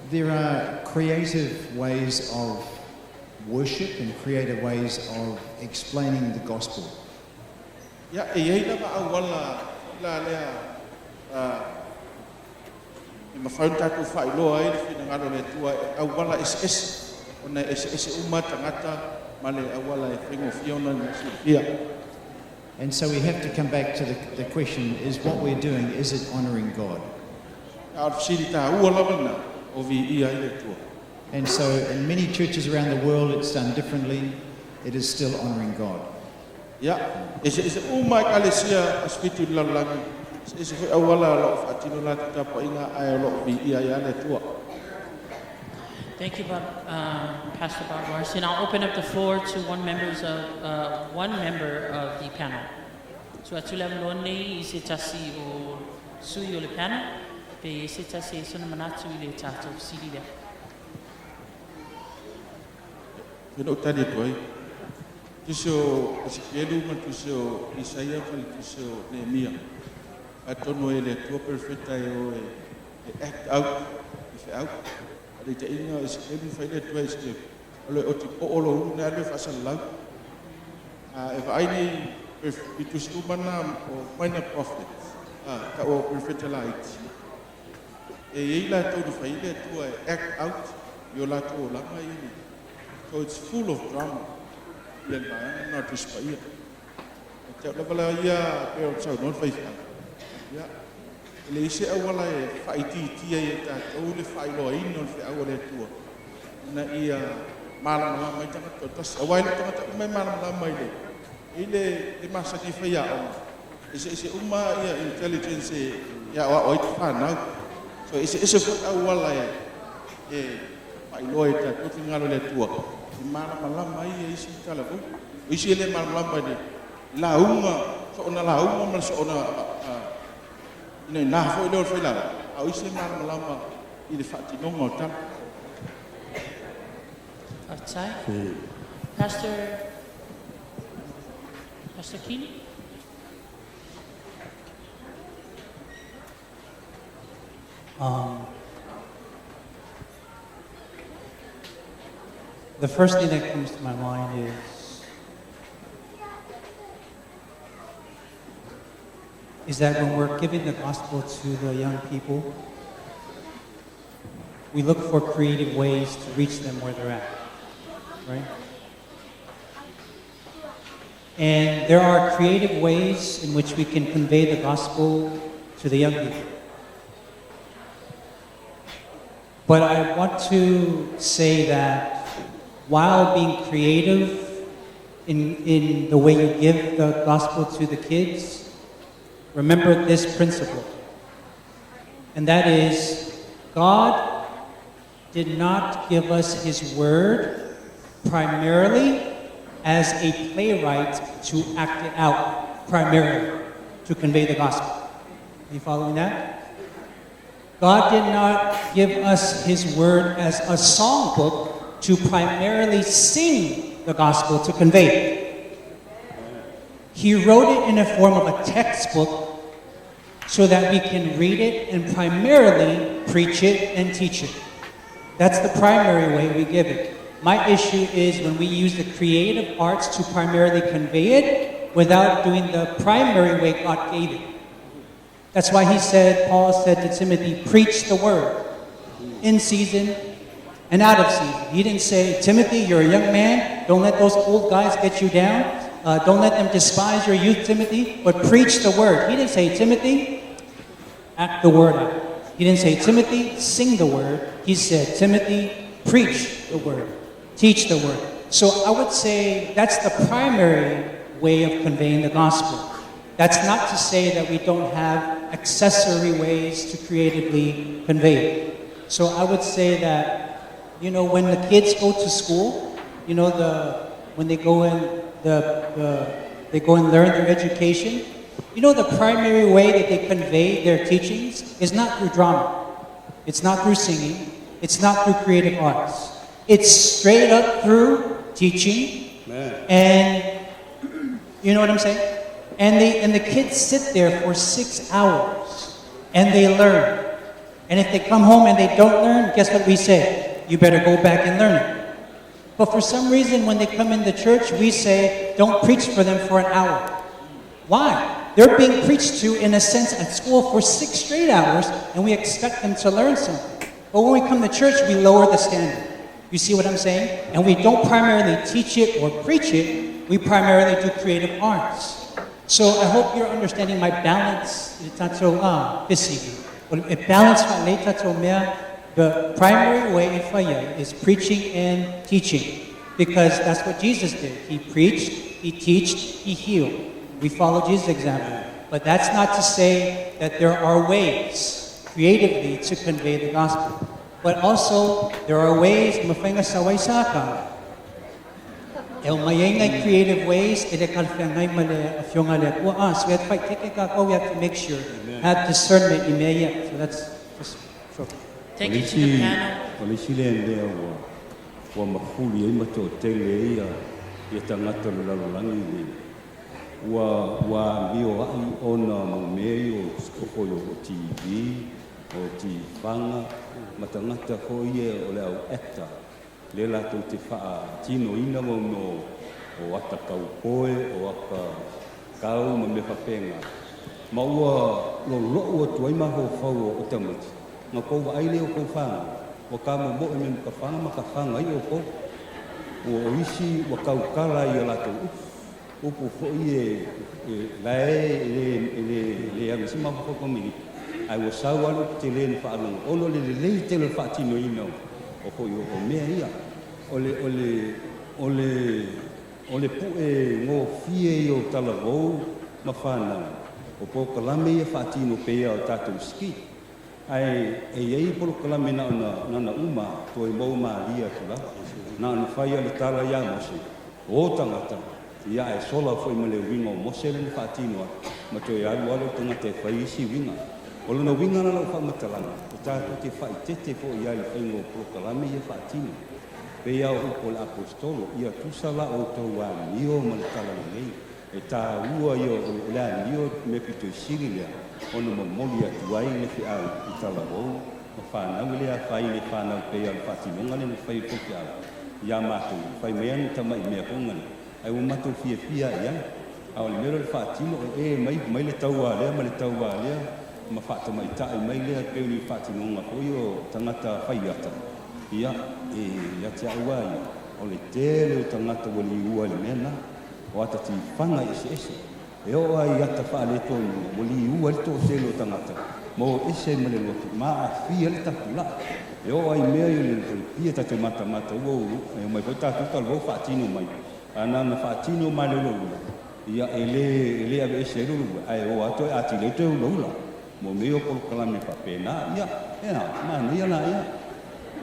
there are creative ways of worship and creative ways of explaining the gospel. Ya ei la ba wala la le ma fa tu fa lo ai fi na ngalo le tua wala es ona es umata ngata male wala e fingo fiona na sifia. And so we have to come back to the question, is what we're doing, is it honoring God? And so in many churches around the world it's done differently. It is still honoring God. Yeah, is umma kalesia aspitu lalang is awala lo fatino la ta pa inga ay lo vi ia ya le tua. Thank you, Pastor Bob Larson. I'll open up the floor to one member of the panel. So atulamlone is itasi o suyo le panel. Pe itasi sona manatu le tato sidi le. Pero tadi tuai. Tiso Ezekielu matuso Isaia faltiso Nehemia. Atono ele tua perfecta o act out if out. Ale te inga Ezekielu faile tua este. Ole o tipo olo na le fasal lau. If I need bitus umana o minor prophet. Ta o perfecta light. E ila to faile tua act out yo la to la mai. So it's full of drama. Len bayang na tuspaya. Cak la bala ya pe so not fai. Ya. Le ise awala e fai ti e ta o le fai lo in no fe awala tua. Na ia malam mai tanga to tas awai le tanga mai malam mai le. Ile masa ni fai ya o. ese uma ia intelligence ya wa oi pana so ese fa wala ai loi ta ko ngalo le tua mana malama ia isi kala ko isi le malama de la uma so ona la uma mal so ona ina na fo le fo la au isi malama ile fati no ngota outside. Pastor Keeney. The first thing that comes to my mind is that when we're giving the gospel to the young people, we look for creative ways to reach them where they're at, right? And there are creative ways in which we can convey the gospel to the young people. But I want to say that while being creative in the way you give the gospel to the kids, remember this principle. And that is, God did not give us His word primarily as a playwright to act it out, primarily to convey the gospel. Are you following that? God did not give us His word as a songbook to primarily sing the gospel, to convey it. He wrote it in the form of a textbook so that we can read it and primarily preach it and teach it. That's the primary way we give it. My issue is when we use the creative arts to primarily convey it without doing the primary way God gave it. That's why Paul said to Timothy, preach the word in season and out of season. He didn't say, Timothy, you're a young man. Don't let those old guys get you down. Don't let them despise your youth, Timothy, but preach the word. He didn't say, Timothy, act the word out. He didn't say, Timothy, sing the word. He said, Timothy, preach the word. Teach the word. So I would say that's the primary way of conveying the gospel. That's not to say that we don't have accessory ways to creatively convey it. So I would say that, when the kids go to school, when they go in, they go and learn their education, the primary way that they convey their teachings is not through drama. It's not through singing. It's not through creative arts. It's straight up through teaching. And you know what I'm saying? And the kids sit there for 6 hours and they learn. And if they come home and they don't learn, guess what we say? You better go back and learn it. But for some reason, when they come into church, we say, don't preach for them for an hour. Why? They're being preached to, in a sense, at school for 6 straight hours, and we expect them to learn something. But when we come to church, we lower the standard. You see what I'm saying? And we don't primarily teach it or preach it. We primarily do creative arts. So I hope you're understanding my balance. The primary way is preaching and teaching, because that's what Jesus did. He preached, He taught, He healed. We follow Jesus' example. But that's not to say that there are ways creatively to convey the gospel. But also, there are ways, creative ways, so we have to make sure, have discernment. So that's just short. Thank you to the panel. Wa mio ai ona mo meio skokoyo o TV o ti fanga matangata ko ie o le au ekta le la to te fa tino ina mo no o ata kau poe o aka kau mo me fapenga ma ua lo o tu ai ma ho fau o tamut ma ko wa ai le o ko fa o ka mo mo me ka fanga ma ka fanga i o ko o isi wa kau kala i la to upu foi le amsima ko komi ai wo sawalu te le fa no ono le te le fa tino ino o ko yo o me ia ole pu e ngo fie yo tala vo ma fana o po kalame ia whaatino pea o tātou ski. Ai, ei polo kalame na uma, to e mau maalia kula, na anu whaia le tala ia mose, o tangata, ia e sola foi ma le winga o mose le whaatino ma to e alu tangata e whaisi winga. O lona winga na lau whamatalanga, o tātou te whaitete po ia le whaingo polo kalame ia whaatino. Pea o upo le apostolo, ia tusala o tau a nio ma le tala nei. E tā ua i o le a nio me pito i siri lea, o na mamoli atu ai le fi au i tala wau, o whanau lea whai le whanau pea le whatinonga le na whai poki au. Ia mātou, whai mea ni tamai mea kongani, ai o mātou fia ia, au le mero le whatino, mai le tau a lea, ma le tau a lea, ma whata mai tae mai lea peo ni whatinonga po i o tangata whai ata. Ia, ia te au ai, o le tele o tangata wali ua le mena, o ata ti whanga ese. E o ai ata whaale tonu, wali ua le tō tele o tangata, mo ese mele lotu, ma a fia le tapula. E o ai mea i le pia tate mata ua uru, e o mai koi tātou talo whaatino mai, ana na whaatino mai le loula. Ia ele ave ese loula, ai o ato e ati le te loula, mo meo polo kalame papena, ia, mani ia na ia.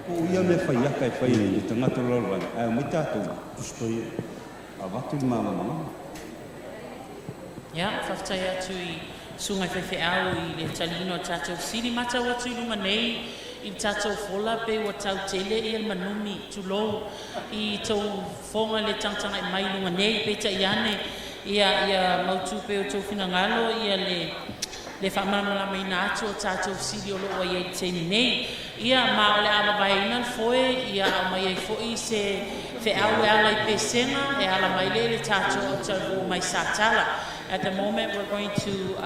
O ia me whai aka e whai ni tangata lorwana. Ai, mai tātou. Tustoi. A watu ni mama. Ia, whaftai atu i sungai whewhe au i le talino tātou siri mata watu i lunga nei i tātou whola pe wa tau tele i al manumi tulou i tau whonga le tangtanga i mai lunga nei pe ta iane ia mautu pe o tau whinangalo ia le whamamala mai nā atu o tātou siri o loa i teini nei. Ia ma ole ala vaina foi ia mai ai foi se fe au ala I pesenga e ala mai le tato o tau mai satala. At the moment we're going to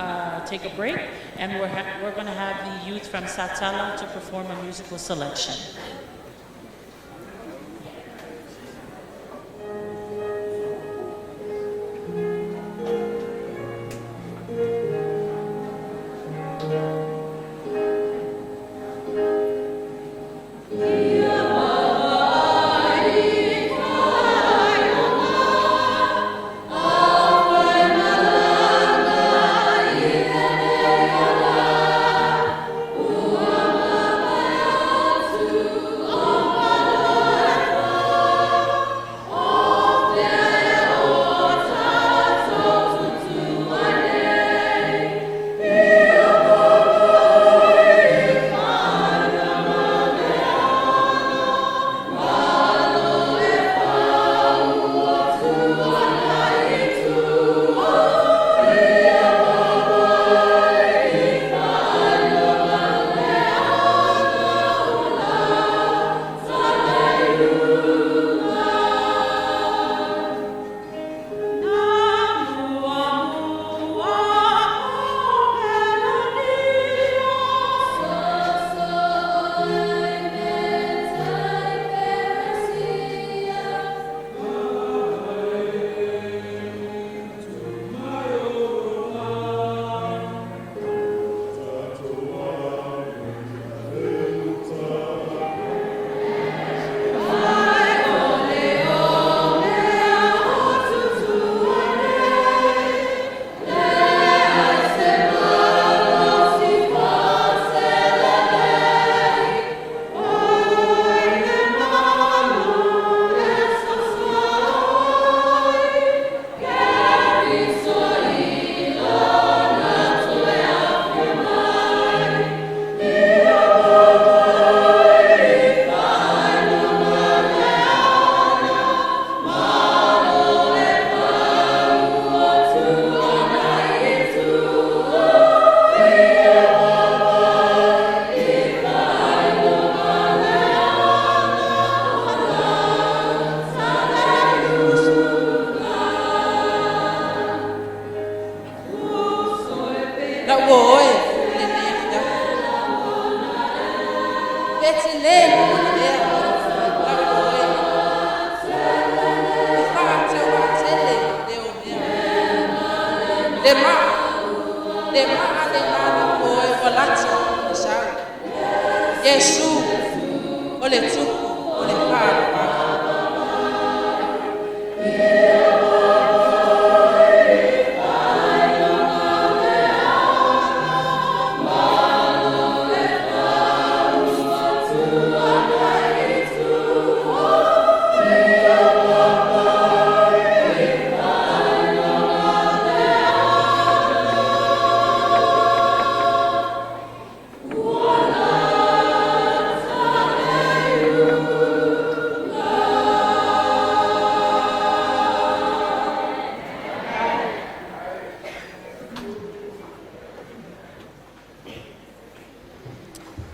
take a break and we're going to have the youth from Satala to perform a musical selection.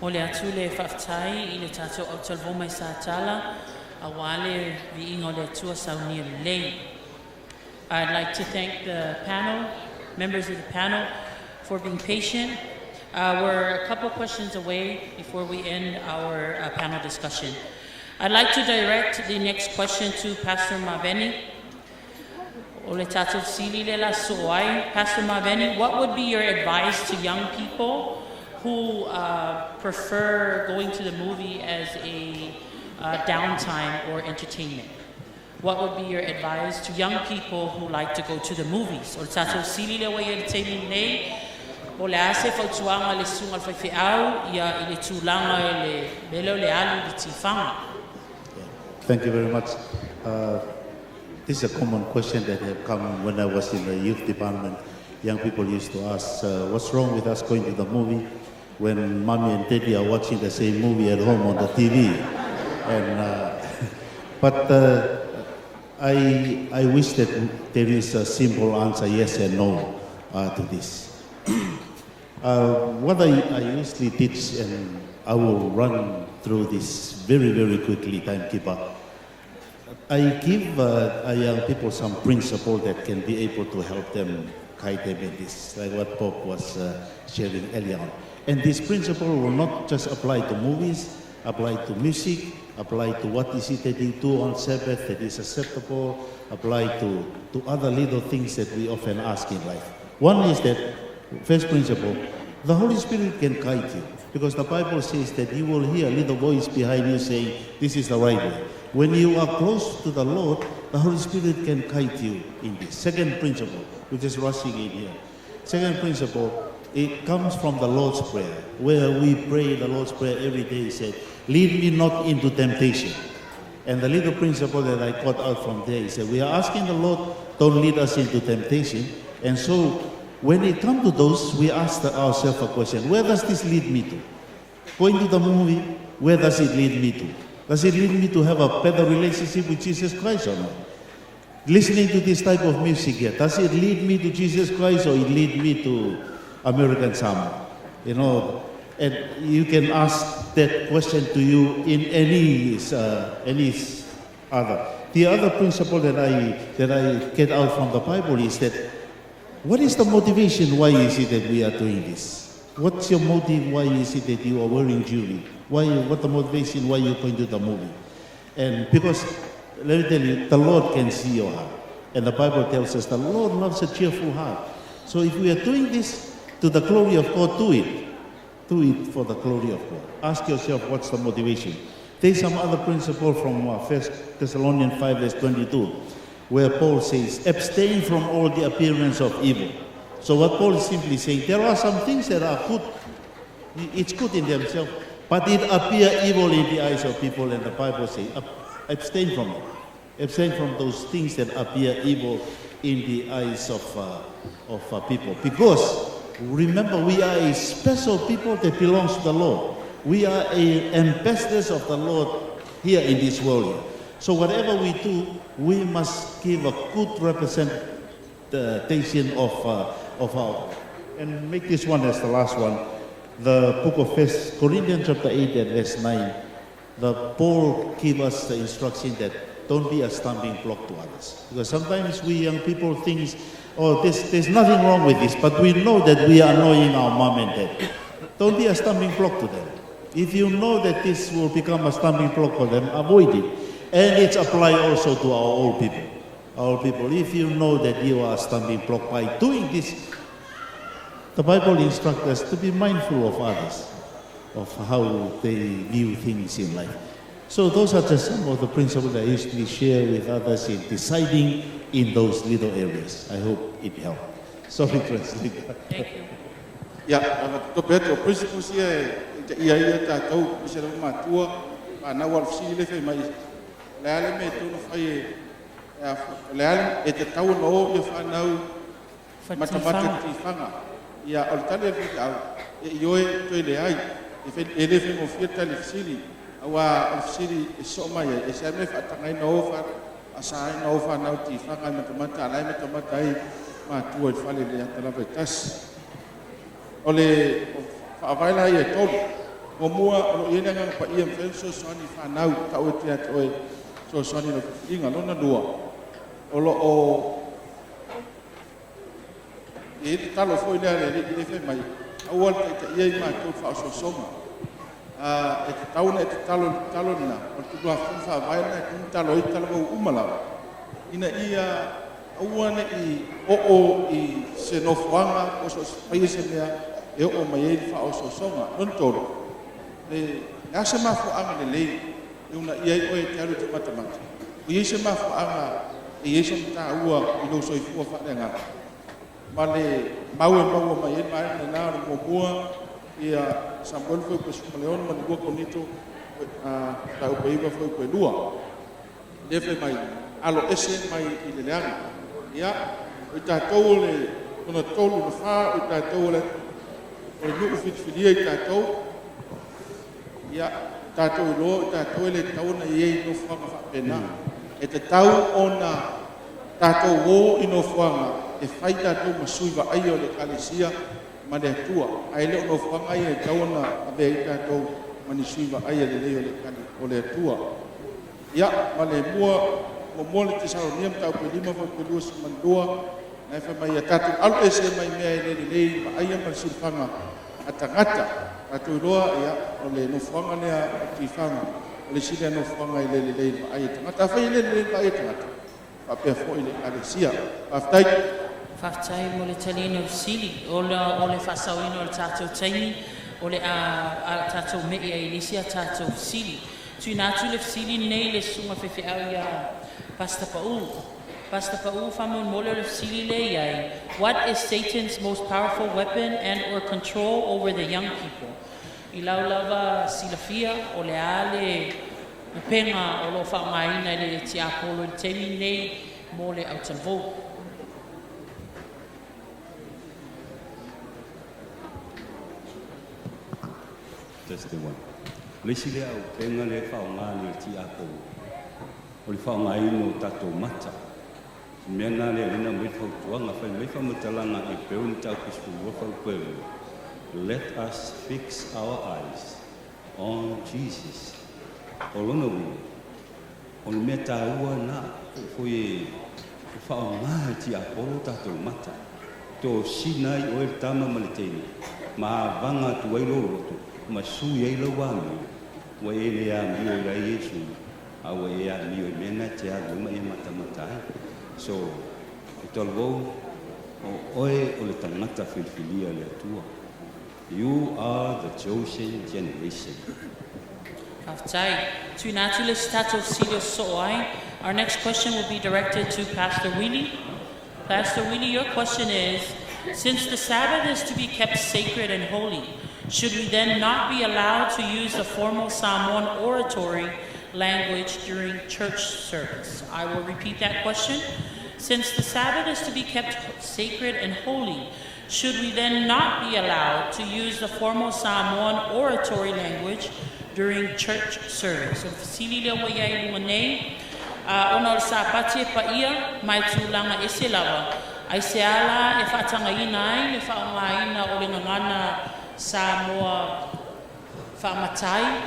O le atu le whaftai I le tātou au talvo mai sa tala, a wale vi ingo le atua saunia lei. I'd like to thank the panel, members of the panel, for being patient. We're a couple questions away before we end our panel discussion. I'd like to direct the next question to Pastor Maveni. Ole tātou sili le la soai. Pastor Maveni, what would be your advice to young people who prefer going to the movie as a downtime or entertainment? What would be your advice to young people who like to go to the movies? Ole tātou sili le wai entertainment nei. Ole ase fautuanga le sunga whaiwhiau ia I le tūlanga le belo le alu le tifanga. Thank you very much. This is a common question that have come when I was in the youth department. Young people used to ask, what's wrong with us going to the movie when mommy and daddy are watching the same movie at home on the TV? And, but I wish that there is a simple answer, yes and no, to this. What I usually teach, and I will run through this very, very quickly, timekeeper. I give young people some principle that can be able to help them guide them in this, like what Bob was sharing earlier on. And this principle will not just apply to movies, apply to music, apply to what is it that you do on Sabbath that is acceptable, apply to other little things that we often ask in life. One is that, first principle, the Holy Spirit can guide you, because the Bible says that you will hear a little voice behind you saying, this is the right way. When you are close to the Lord, the Holy Spirit can guide you in this. Second principle, which is rushing in here. Second principle, it comes from the Lord's Prayer, where we pray the Lord's Prayer every day. He said, lead me not into temptation. And the little principle that I got out from there is that we are asking the Lord, don't lead us into temptation. And so when it comes to those, we ask ourselves a question, where does this lead me to? Going to the movie, where does it lead me to? Does it lead me to have a better relationship with Jesus Christ or not? Listening to this type of music here, does it lead me to Jesus Christ or it lead me to American Samoa? You know, and you can ask that question to you in any other. The other principle that I get out from the Bible is that, what is the motivation? Why is it that we are doing this? What's your motive? Why is it that you are wearing jewelry? What the motivation? Why you're going to the movie? And because, let me tell you, the Lord can see your heart. And the Bible tells us the Lord loves a cheerful heart. So if we are doing this to the glory of God, do it. Do it for the glory of God. Ask yourself, what's the motivation? Take some other principle from 1 Thessalonians 5 verse 22, where Paul says, abstain from all the appearance of evil. So what Paul is simply saying, there are some things that are good. It's good in themselves, but it appears evil in the eyes of people, and the Bible says, abstain from it. Abstain from those things that appear evil in the eyes of people. Because, remember, we are a special people that belongs to the Lord. We are ambassadors of the Lord here in this world here. So whatever we do, we must give a good representation of our, and make this one as the last one. The book of 1 Corinthians chapter 8 and verse 9, Paul gives us the instruction that don't be a stumbling block to others. Because sometimes we young people think, oh, there's nothing wrong with this, but we know that we are annoying our mom and dad. Don't be a stumbling block to them. If you know that this will become a stumbling block for them, avoid it. And it's applied also to our old people. Our old people, if you know that you are a stumbling block by doing this, the Bible instructs us to be mindful of others, of how they view things in life. So those are just some of the principles I usually share with others in deciding in those little areas. I hope it helped. Sorry, translator. Thank you. Yeah, the better principles here, ia tātou, i se rau mātua, ana wal fisi le whai mai, leale me tūna whai, leale e te tau no ia whanau, matamata tifanga. Ia o le tale whiti au, e ioe toi le ai, e le whi mo whieta le fisiri, awa o fisiri e so mai, e se me whatangai no wha, asai no whanau tifanga, matamata alai matamata ai, mātua i whale le atalawa i tas. O le whaavaila i e tolu, o mua o ina nga pa ia fel so soni fa nau ta o te atoe so soni no inga lona dua o lo o e talo foi le fe mai awal te ia ma to fa so soma e te tauna e te talo na o tu fa fa vai na ku talo i talo umala ina ia awane i o i se no fuanga o so pai se mea e o mai e fa o so soma non toro le asa ma fu anga le lei e una ia o e taru te matamata o ia se ma fu anga e ia se mta ua i no so i fu fa nga ma le mau mai e mai na mo bua ia Samoa foi pe su leon ma bua konito a ta o peiva foi pe lua le fe mai alo ese mai i le leanga ia o ta tou le ona tolu na fa o ta tou le o lu fit filia i ta tou ia ta tou lo ta tou le tau na ye no fa ma fa pena e te tau ona ta tou wo i no fa e fai ta tou masui va ai o le kalesia ma le tua ai le no fa ai e tau na be ta tou mani sui va ai le le o le tua ia ma le mua mo le te sao niam tau pe lima fa pe lua se mandua na fa mai tatu al ese mai me le ma ai ma sifanga atangata atu loa ia o le no fanga le ti fanga le sile no fanga le ma ai tangata fa le ma ai tangata pa pe fo ile alesia aftai Whaftai mo le talino sili, o le whasawino o le tātou taimi, o le a tātou mei a ilisia tātou sili. Tui nātu le sili nei le sunga whewhi au ia Pastor Pa'u. Pastor Pa'u whamon mole le sili le iai. What is Satan's most powerful weapon and or control over the young people? I lau lava silafia o le ale upenga o lo whamaina le ti apolo le taimi nei mo le au tamvou. Testing one. Lesi le au penga le whaonga le ti ako. O le whaonga ino tato mata. Mena le alina me whautuanga whai me whamatalanga e peo ni tau kispu wafau peo. Let us fix our eyes on Jesus. O lona ui. O le mea tāua na foi whaonga ti ako tato mata. To sinai o e tama maleteni. Ma vanga tu wailo roto. Ma su ye lo wami wa ye le ya mi o la Yesu a wa ye ya mi o mena te a ma e mata mata so to go o le tangata filfilia le tua. You are the chosen generation. Aftai tu natule stato silo soai. Our next question will be directed to Pastor Willie. Pastor Willie, your question is, since the Sabbath is to be kept sacred and holy, should we then not be allowed to use the formal Samoan oratory language during church service? I will repeat that question. Since the Sabbath is to be kept sacred and holy, should we then not be allowed to use the formal Samoan oratory language during church service? So, Fasili Lewa Yai Luane, Onor Sapati Paia, Maitulanga Isilawa, Aiseala, if Atangaina, if Amaina, Olingana. Samoa whamatai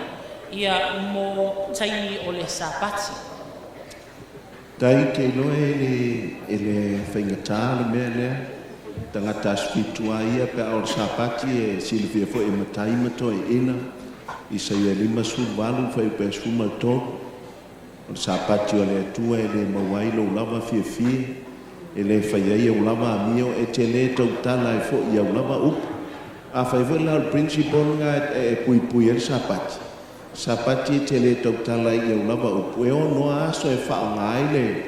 ia mo taimi o le sapati. Tai te loe le whaingatā le mea lea, tangata spitua ia pe au sapati e silifia fo e matai mato e ina, i sa ia lima suwalu whai pe suma tō, o le sapati o le atua e le mawailo ulava fie, e le whaiai e ulava amio e te le tau tala e fo ia ulava upu. A fai la principal nga e pui el sapati te le tau tala i au lava upu e ono aso e wha ngai le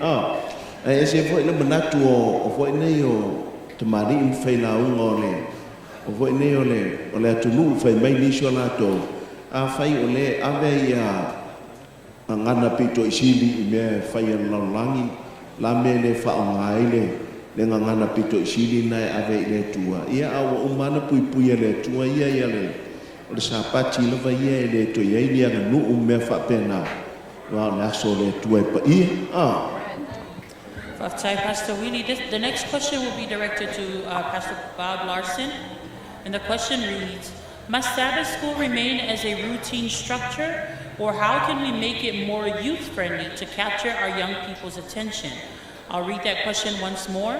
e se fo ina manatu o fo ina o te mari in fai la unga o le o fo ina o le atunu fai mai nisio lato a fai o le ave ia ngana pito isili i mea fai an laulangi la me le wha ngai le ngana pito isili nai ave le tua ia awa umana pui le tua ia le o le sapati lava ia le to ia ia na nu me fa pena wa na so le tua pa ia Pastor Willie, the next question will be directed to Pastor Bob Larson, and the question reads, Must Sabbath school remain as a routine structure, or how can we make it more youth-friendly to capture our young people's attention? I'll read that question once more.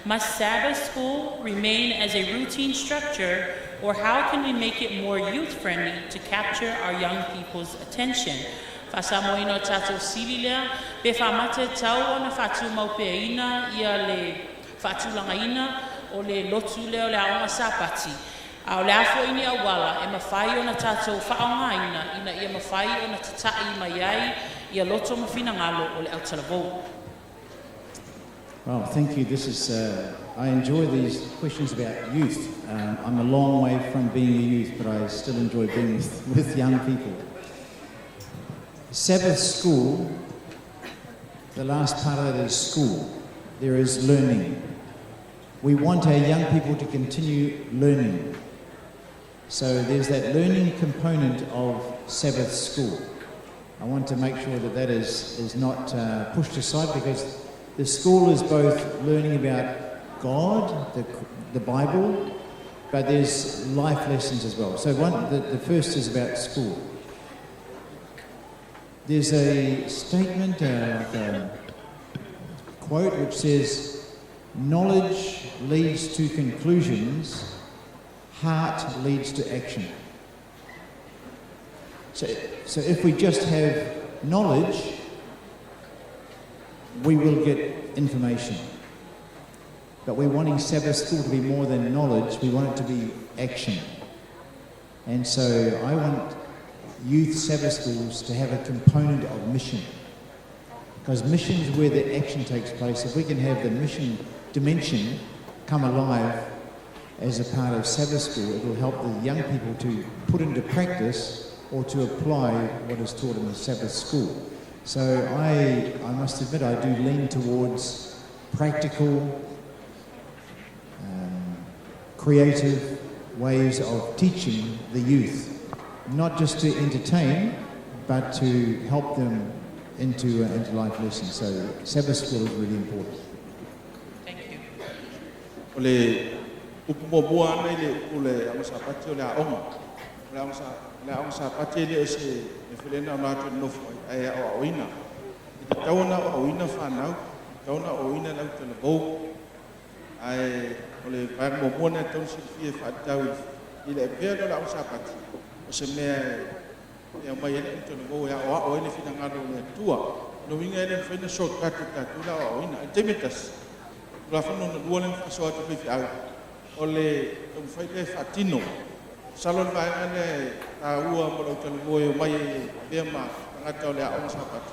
Must Sabbath school remain as a routine structure, or how can we make it more youth-friendly to capture our young people's attention? Fasamoino tatou sililea, pe famate tau ona fatu maupeina ia le fatu langaina o le lotu leo le aonga sapati. A o le afo ini awala e mawhai ona tatou whaongaina ina ia mawhai ona tatai mai ai ia loto mawhina ngalo o le autalavou. Well, thank you. This is, I enjoy these questions about youth. I'm a long way from being a youth, but I still enjoy being with young people. Sabbath school, the last part of it is school. There is learning. We want our young people to continue learning. So there's that learning component of Sabbath school. I want to make sure that that is not pushed aside, because the school is both learning about God, the Bible, but there's life lessons as well. So the first is about school. There's a statement, a quote, which says, knowledge leads to conclusions, heart leads to action. So if we just have knowledge, we will get information. But we're wanting Sabbath school to be more than knowledge, we want it to be action. And so I want youth Sabbath schools to have a component of mission. Because mission is where the action takes place. If we can have the mission dimension come alive as a part of Sabbath school, it will help the young people to put into practice or to apply what is taught in the Sabbath school. So I must admit I do lean towards practical, creative ways of teaching the youth, not just to entertain, but to help them into life lessons. So Sabbath school is really important. Thank you. Ole upumobua na ile ule amasapati ole aonga. Ole amasapati ile ese nefilena na tu nofu ai a oina. Tauna oina fanau, tauna oina lau tele bo. Ai ole vai mobua na tau silfie fatau ile pelo la amasapati. Ose me ya mai ele tele bo ya o ele fina ngalo le tua. No winga ele fina shortcut ta tu la oina. Temitas. La fino no duolen faso atu pe au. Ole un faite fatino. Salon vai ane a ua mo lo tele bo mai be ma ngata ole a amasapati.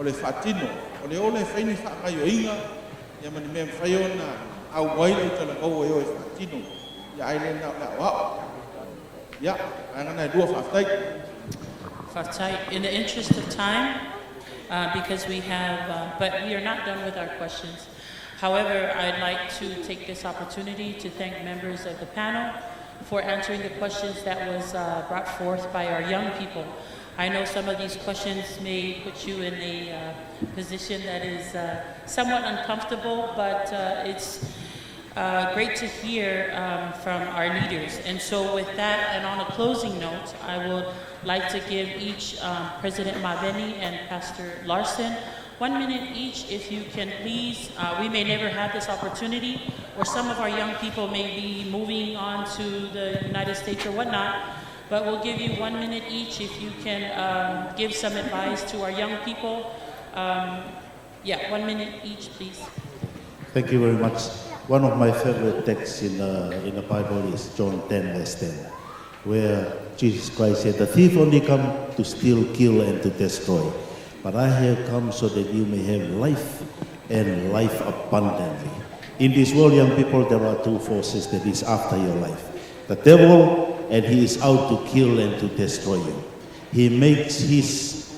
Ole fatino, ole faini fa ngayo inga, ya mani mem fayona au wai le tala o yo fatino. Ya ai na wa. Ya, angana dua Fatai, in the interest of time, because we have, but we are not done with our questions. However, I'd like to take this opportunity to thank members of the panel for answering the questions that was brought forth by our young people. I know some of these questions may put you in a position that is somewhat uncomfortable, but it's great to hear from our leaders. And so with that, and on a closing note, I would like to give each President Maveni and Pastor Larson 1 minute each, if you can please. We may never have this opportunity, or some of our young people may be moving on to the United States or whatnot, but we'll give you 1 minute each if you can give some advice to our young people. 1 minute each, please. Thank you very much. One of my favorite texts in the Bible is John 10, verse 10, where Jesus Christ said, "The thief only come to steal, kill, and to destroy. But I have come so that you may have life, and life abundantly." In this world, young people, there are two forces that is after your life. The devil, and he is out to kill and to destroy you. He makes his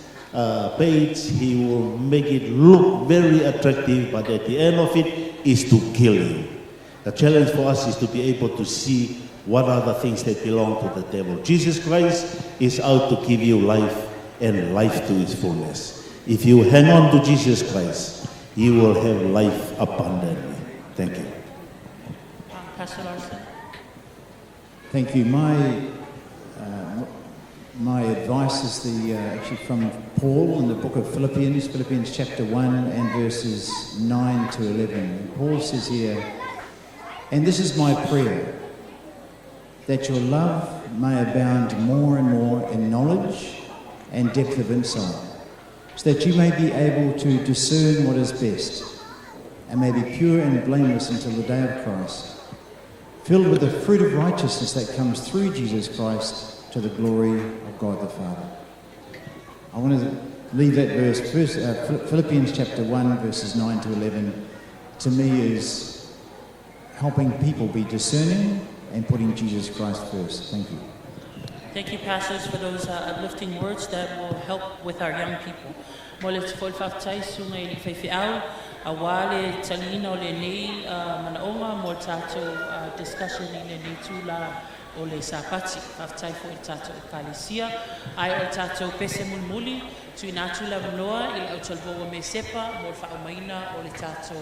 baits, he will make it look very attractive, but at the end of it is to kill you. The challenge for us is to be able to see what are the things that belong to the devil. Jesus Christ is out to give you life and life to its fullness. If you hang on to Jesus Christ, you will have life abundantly. Thank you. Pastor Larson. Thank you. My advice is actually from Paul in the book of Philippians, Philippians chapter 1 and verses 9 to 11. Paul says here, "And this is my prayer, that your love may abound more and more in knowledge and depth of insight, so that you may be able to discern what is best, and may be pure and blameless until the day of Christ, filled with the fruit of righteousness that comes through Jesus Christ to the glory of God the Father." I want to leave that verse, Philippians chapter 1, verses 9 to 11, to me is helping people be discerning and putting Jesus Christ first. Thank you. Thank you, pastors, for those uplifting words that will help with our young people. Mo le tfol faftai sunga i whaiwhiau, a wale talina o le nei manaonga mo tātou discussion i le nei tūla o le sapati, faftai fo i tātou kalisia, ai o tātou pese mulmuli, tu i nātu la manoa i le au talboa me sepa, mo le whaumaina o le tātou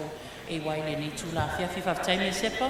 e wai le nei tūla. Whiawhi faftai me sepa.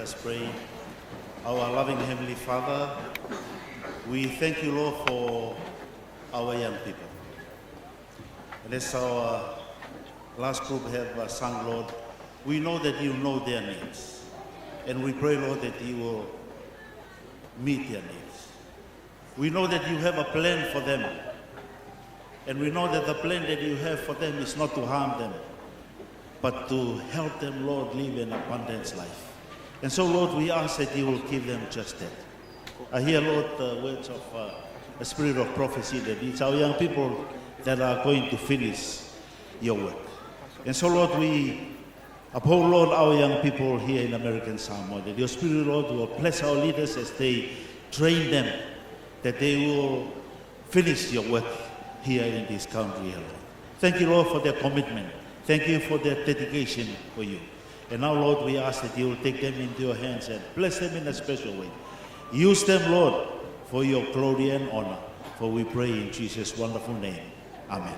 us pray. Our loving Heavenly Father, we thank you, Lord, for our young people. And as our last group have sung, Lord, we know that you know their needs. And we pray, Lord, that you will meet their needs. We know that you have a plan for them. And we know that the plan that you have for them is not to harm them, but to help them, Lord, live an abundant life. And so, Lord, we ask that you will give them just that. I hear, Lord, the words of a spirit of prophecy that it's our young people that are going to finish your work. And so, Lord, we uphold, Lord, our young people here in American Samoa, that your spirit, Lord, will bless our leaders as they train them, that they will finish your work here in this country, Lord. Thank you, Lord, for their commitment. Thank you for their dedication for you. And now, Lord, we ask that you will take them into your hands and bless them in a special way. Use them, Lord, for your glory and honor. For we pray in Jesus' wonderful name. Amen.